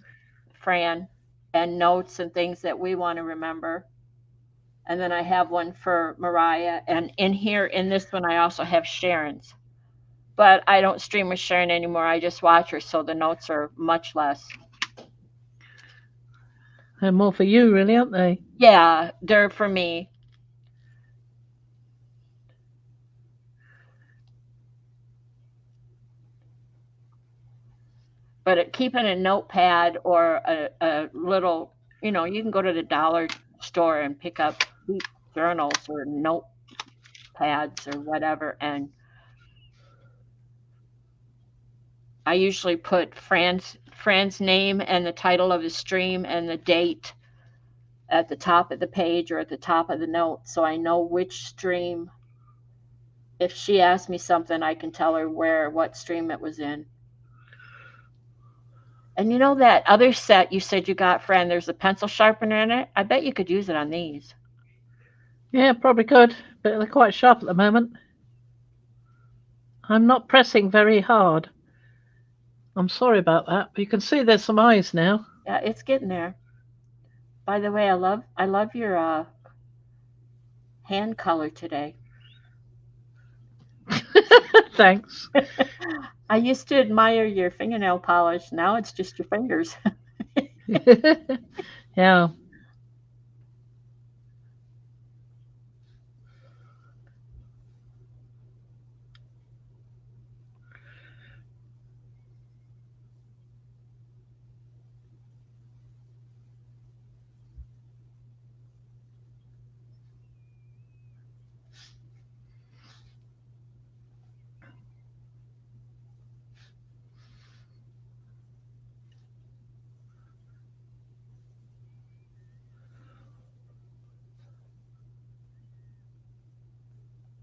Fran and notes and things that we want to remember. And then I have one for Mariah. And in here, in this one, I also have Sharon's. But I don't stream with Sharon anymore. I just watch her, so the notes are much less. They're more for you, really, aren't they? Yeah, they're for me. But keeping a notepad or a little, you can go to the dollar store and pick up cheap journals or notepads or whatever. And I usually put Fran's name and the title of the stream and the date at the top of the page or at the top of the note, so I know which stream. If she asks me something, I can tell her what stream it was in. And that other set you said you got, Fran, there's a pencil sharpener in it. I bet you could use it on these. Yeah, probably could, but they're quite sharp at the moment. I'm not pressing very hard. I'm sorry about that, but you can see there's some eyes now. Yeah, it's getting there. By the way, I love your hand color today. Thanks. I used to admire your fingernail polish. Now it's just your fingers. Yeah.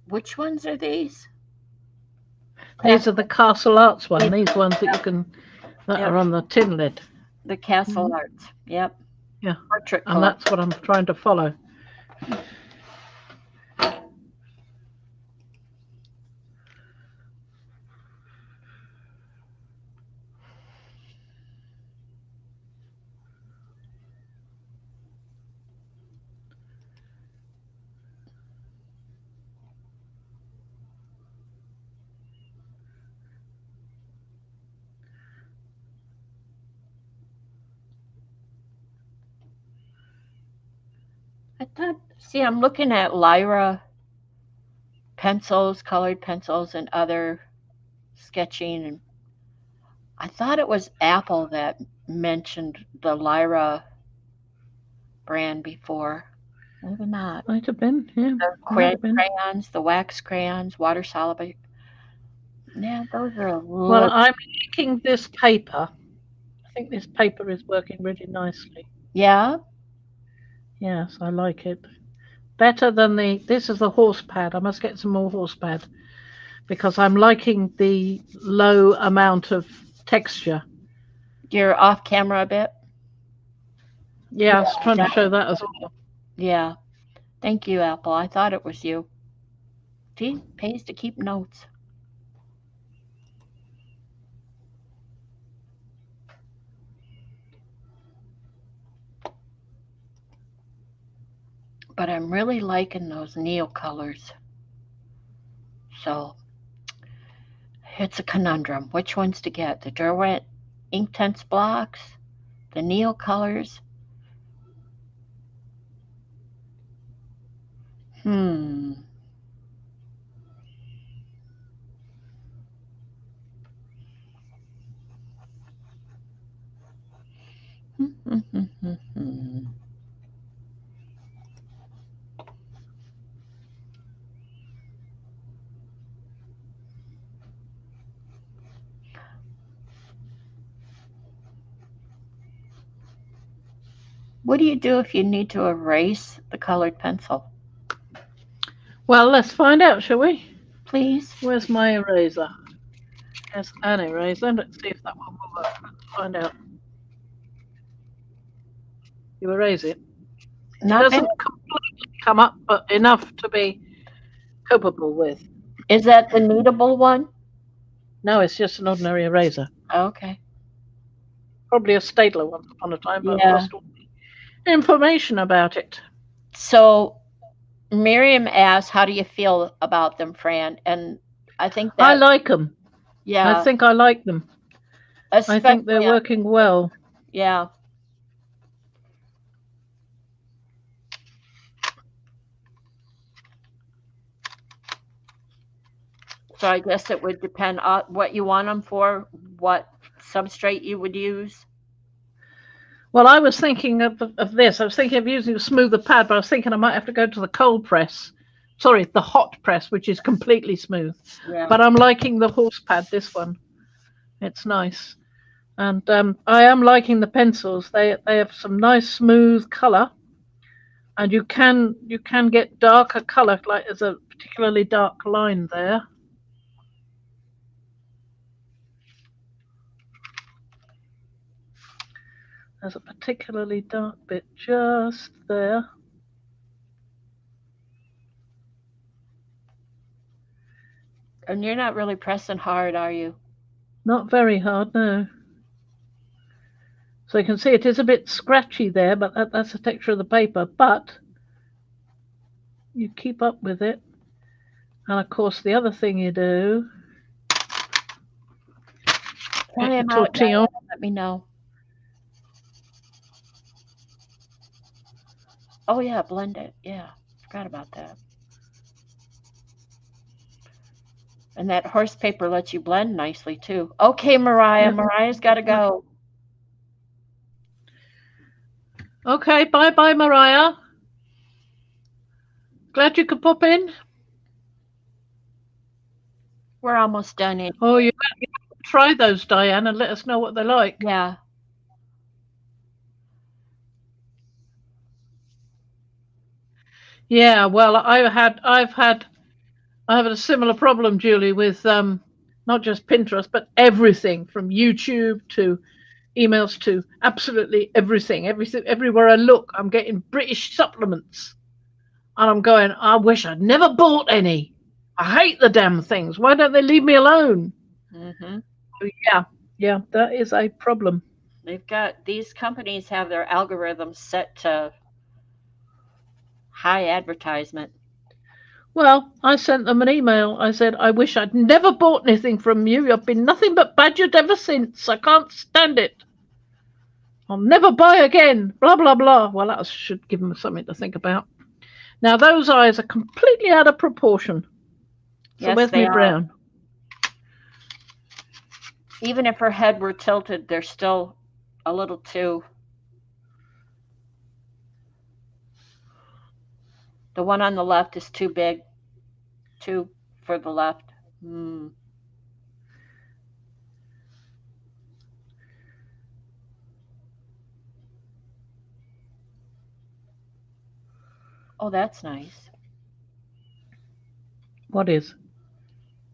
Which ones are these? These are the Castle Arts one. These ones that Yep. are on the tin lid. The Castle Arts. Yep. Yeah. Portrait And that's what I'm trying to follow. See, I'm looking at Lyra pencils, colored pencils, and other sketching. And I thought it was Apple that mentioned the Lyra brand before. Maybe not. Might have been, yeah. The crayons, the wax crayons, water soluble. Yeah, those are Well, I'm liking this paper. I think this paper is working really nicely. Yeah. Yes, I like it. Better than this is the horse pad. I must get some more horse pad because I'm liking the low amount of texture. You're off camera a bit. Yeah, I was trying to show that as well. Yeah. Thank you, Apple. I thought it was you. See, pays to keep notes. but I'm really liking those Neo colors. So it's a conundrum. Which ones to get? The Derwent Inktense blocks, the Neo colors. Hmm. What do you do if you need to erase the colored pencil? Well, let's find out, shall we? Please. Where's my eraser? There's an eraser. Let's see if that one will work. Let's find out. You erase it. It Not bad. doesn't completely come up, but enough to be copable with. Is that the kneadable one? No, it's just an ordinary eraser. Okay. Probably a Staedtler once upon a time, but I've Yeah. lost all the information about it. So Miriam asked, "How do you feel about them, Fran?" And I think I that, like them. yeah, I think I like them. I think they're especially, working well. yeah. So I guess it would depend on what you want them for, what substrate you would use. Well, I was thinking of this. I was thinking of using a smoother pad, but I was thinking I might have to go to the cold press. Sorry, the hot press, which is completely smooth. Yeah. But I'm liking the horse pad, this one. It's nice. And I am liking the pencils. They have some nice smooth colour. And you can get darker colour, like there's a particularly dark line there. There's a particularly dark bit just there. And you're not really pressing hard, are you? Not very hard, no. So you can see it is a bit scratchy there, but that's the texture of the paper. But you keep up with it. And of course, the other thing you do, Try get your 'em out, Diane, tortillon. let me know. Oh yeah, blend it. Yeah, forgot about that. And that horse paper lets you blend nicely too. Okay, Mariah. Yep. Mariah's got to go. Okay, bye-bye, Mariah. Glad you could pop in. We're almost done. Oh, you better try those, Diane, and let us know what they're like. Yeah. Yeah, well, I've had a similar problem, Julie, with not just Pinterest, but everything from YouTube to emails to absolutely everything. Everywhere I look, I'm getting British supplements. And I'm going, I wish I'd never bought any. I hate the damn things. Why don't they leave me alone? Mm-hmm. Yeah, that is a problem. These companies have their algorithms set to high advertisement. Well, I sent them an email. I said, I wish I'd never bought anything from you. You've been nothing but badgered ever since. I can't stand it. I'll never buy again. Blah, blah, blah. Well, that should give them something to think about. Now, those eyes are completely out of proportion. So Yes, where's they my brown? Even if her head were tilted, they're still a little too. The one on the left is too big. Too for the left. Mm. Oh, that's nice. What is?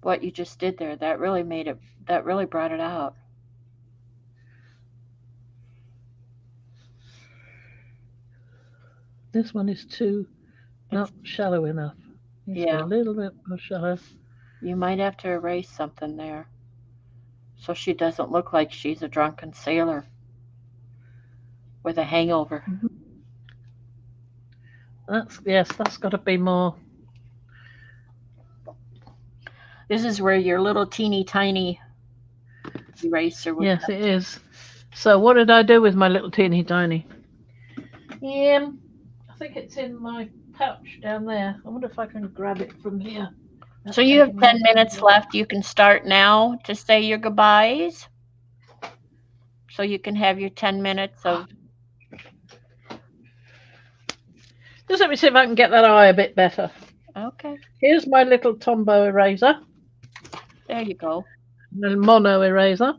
What you just did there, that really brought it out. This one is too not shallow enough. Needs to be Yeah. a little bit more shallow. You might have to erase something there so she doesn't look like she's a drunken sailor with a hangover. That's got to be more. This is where your little teeny tiny eraser would Yes, come. it is. So what did I do with my little teeny tiny? I think it's in my pouch down there. I wonder if I can grab it from here. So you have 10 minutes left. You can start now to say your goodbyes. So you can have your 10 minutes of. Just let me see if I can get that eye a bit better. Okay. Here's my little Tombow eraser. There you go. Little mono eraser.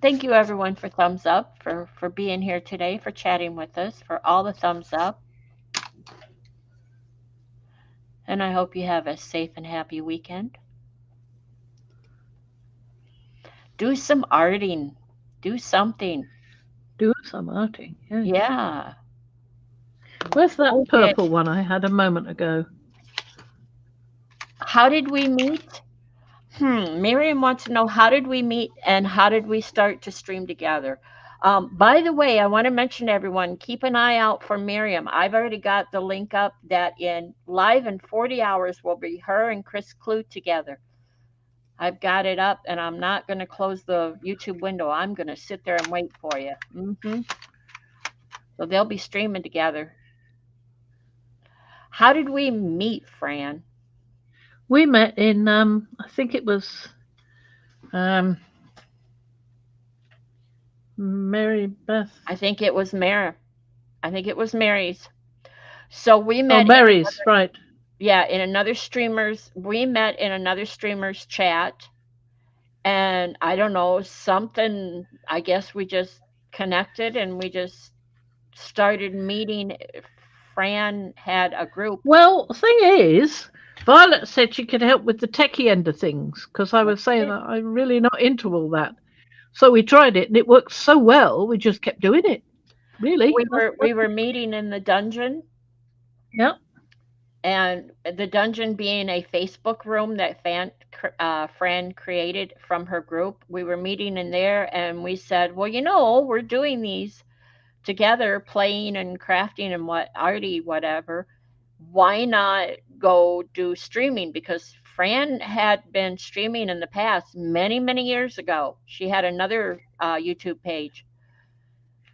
Thank you, everyone, for thumbs up, for being here today, for chatting with us, for all the thumbs up. And I hope you have a safe and happy weekend. Do some arting. Do something. Do some arting. Yeah. Where's that purple one I had a moment ago? How did we meet? Miriam wants to know, how did we meet and how did we start to stream together? By the way, I want to mention to everyone, keep an eye out for Miriam. I've already got the link up that in live in 40 hours will be her and Chris Clute together. I've got it up and I'm not going to close the YouTube window. I'm going to sit there and wait for you. So they'll be streaming together. How did we meet, Fran? We met in, I think it was Mary Beth. I think it was Mary. I think it was Mary's. So we met. Oh, Mary's, right. Yeah, in another streamer's. We met in another streamer's chat. And I don't know, something, I guess we just connected and we just started meeting. Fran had a group. Well, the thing is, Violet said she could help with the techie end of things because I was saying that I'm really not into all that. So we tried it and it worked so well, we just kept doing it. Really. We were meeting in the dungeon. Yep. And the dungeon being a Facebook room that Fran created from her group. We were meeting in there and we said, well, we're doing these together, playing and crafting and whatever. Why not go do streaming? Because Fran had been streaming in the past many, many years ago. She had another YouTube page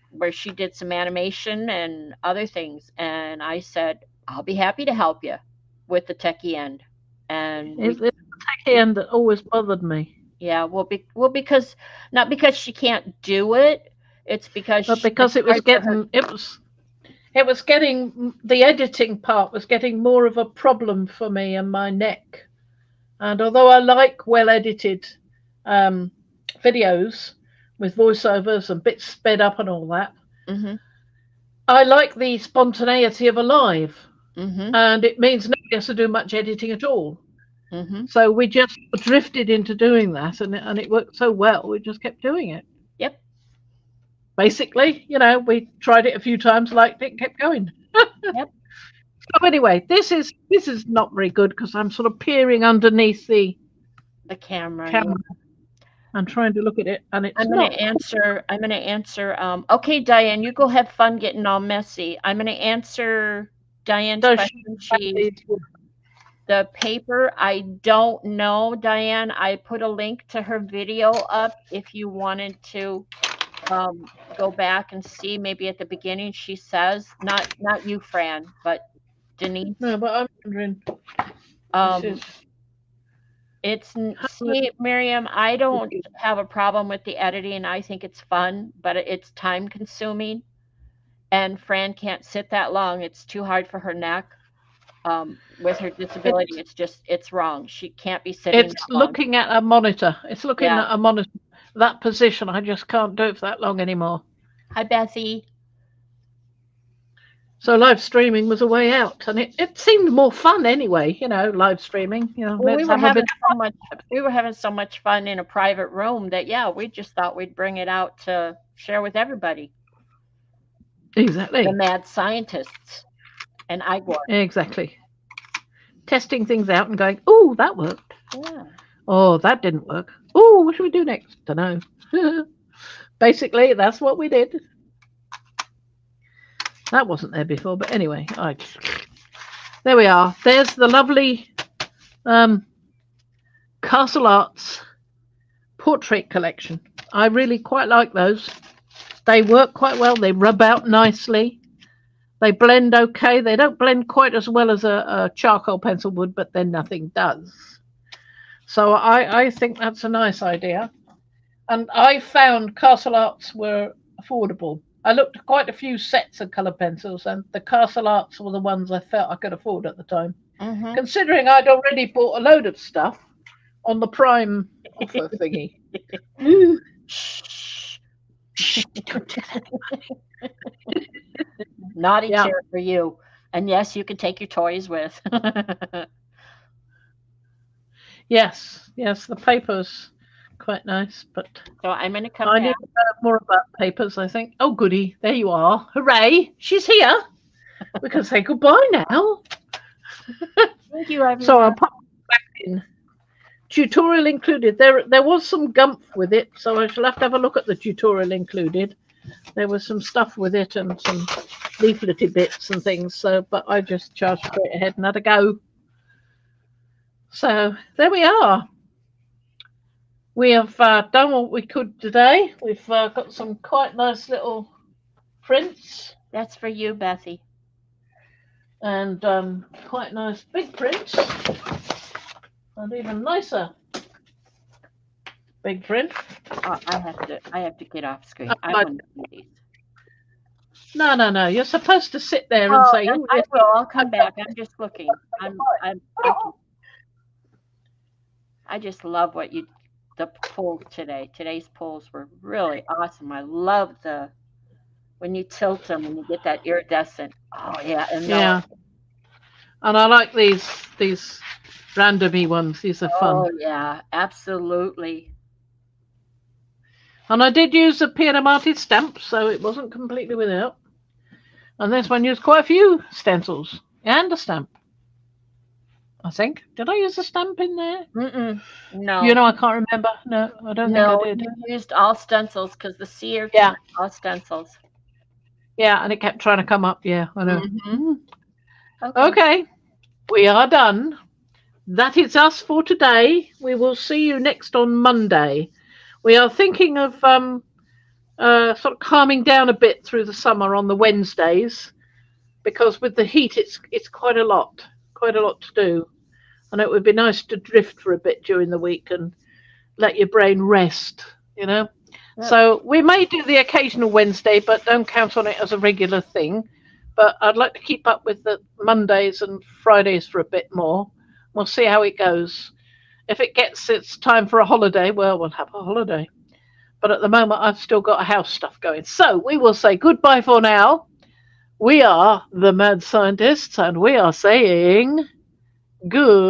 where she did some animation and other things. And I said, I'll be happy to help you with the techie end. And it's the techie end that always bothered me. Yeah, because not because she can't do it, it's because it was getting the editing part was getting more of a problem for me and my neck. And although I like well edited videos with voiceovers and bits sped up and all that, I like the spontaneity of a live. And it means nobody has to do much editing at all. So we just drifted into doing that, and it worked so well. We just kept doing it. Yep. Basically, we tried it a few times, liked it, kept going. Yep. So anyway, this is not very good because I'm sort of peering underneath the camera. I'm trying to look at it, and it's I'm going to answer. Okay, Diane, you go have fun getting all messy. I'm going to answer Diane's question. The paper, I don't know, Diane. I put a link to her video up if you wanted to go back and see. Maybe at the beginning she says, not you, Fran, but Denise. No, but I'm wondering. See, Miriam, I don't have a problem with the editing. I think it's fun, but it's time consuming. And Fran can't sit that long. It's too hard for her neck. With her disability, it's wrong. She can't be sitting. It's looking at a monitor. It's looking at a monitor. That position, I just can't do it for that long anymore. Hi, Bethy. So live streaming was a way out, and it seemed more fun anyway. Live streaming. We were having so much fun in a private room that we just thought we'd bring it out to share with everybody. Exactly. The mad scientists and Igor. Exactly. Testing things out and going, oh, that worked. Yeah. Oh, that didn't work. Oh, what should we do next? Don't know. Basically, that's what we did. That wasn't there before, but anyway, there we are. There's the lovely um, Castle Arts portrait collection. I really quite like those. They work quite well. They rub out nicely. They blend okay. They don't blend quite as well as a charcoal pencil would, but then nothing does. So I think that's a nice idea. And I found Castle Arts were affordable. I looked at quite a few sets of colour pencils, and the Castle Arts were the ones I felt I could afford at the time. Mm-hmm. Considering I'd already bought a load of stuff on the Prime offer thingy. Shh. Don't tell anybody. Naughty Yeah. chair for you. And yes, you can take your toys with. Yes, the paper's quite nice, but So I'm going to come I need back. to know more about papers, I think. Oh, goody, there you are. Hooray, she's here. We can say goodbye now. Thank you, everyone. So I'll pop back in. Tutorial included. There was some gumph with it, so I shall have to have a look at the tutorial included. There was some stuff with it and some leaflety bits and things. So, but I just charged straight ahead and had a go. So there we are. We have done what we could today. We've got some quite nice little prints That's for you, Bessie. and quite nice big prints, and even nicer big print. Oh, I have to get off screen. I Right. want to see these. No. You're supposed to sit there and Oh, say, I "Oh, will. yes, I'll come back. I'm just looking. I just love the pulls today. Today's pulls were really awesome. I love when you tilt them and you get that iridescent. Oh yeah, and yeah." And I like these randomy ones. These are fun. oh yeah, absolutely. And I did use a Piedmonte stamp, so it wasn't completely without. And this one used quite a few stencils and a stamp. I think. Did I use a stamp in there? No. You know, I can't remember. No, I don't think I did. You used all stencils because the seer Yeah. all stencils. Yeah, and it kept trying to come up. Yeah, I know. Mhm. Okay, we are done. That is us for today. We will see you next on Monday. We are thinking of sort of calming down a bit through the summer on the Wednesdays, because with the heat, it's quite a lot to do, and it would be nice to drift for a bit during the week and let your brain rest. You know. Yep. So we may do the occasional Wednesday, but don't count on it as a regular thing. But I'd like to keep up with the Mondays and Fridays for a bit more. We'll see how it goes. If it's time for a holiday, well, we'll have a holiday. But at the moment, I've still got house stuff going. So we will say goodbye for now. We are the Mad Scientists, and we are saying good.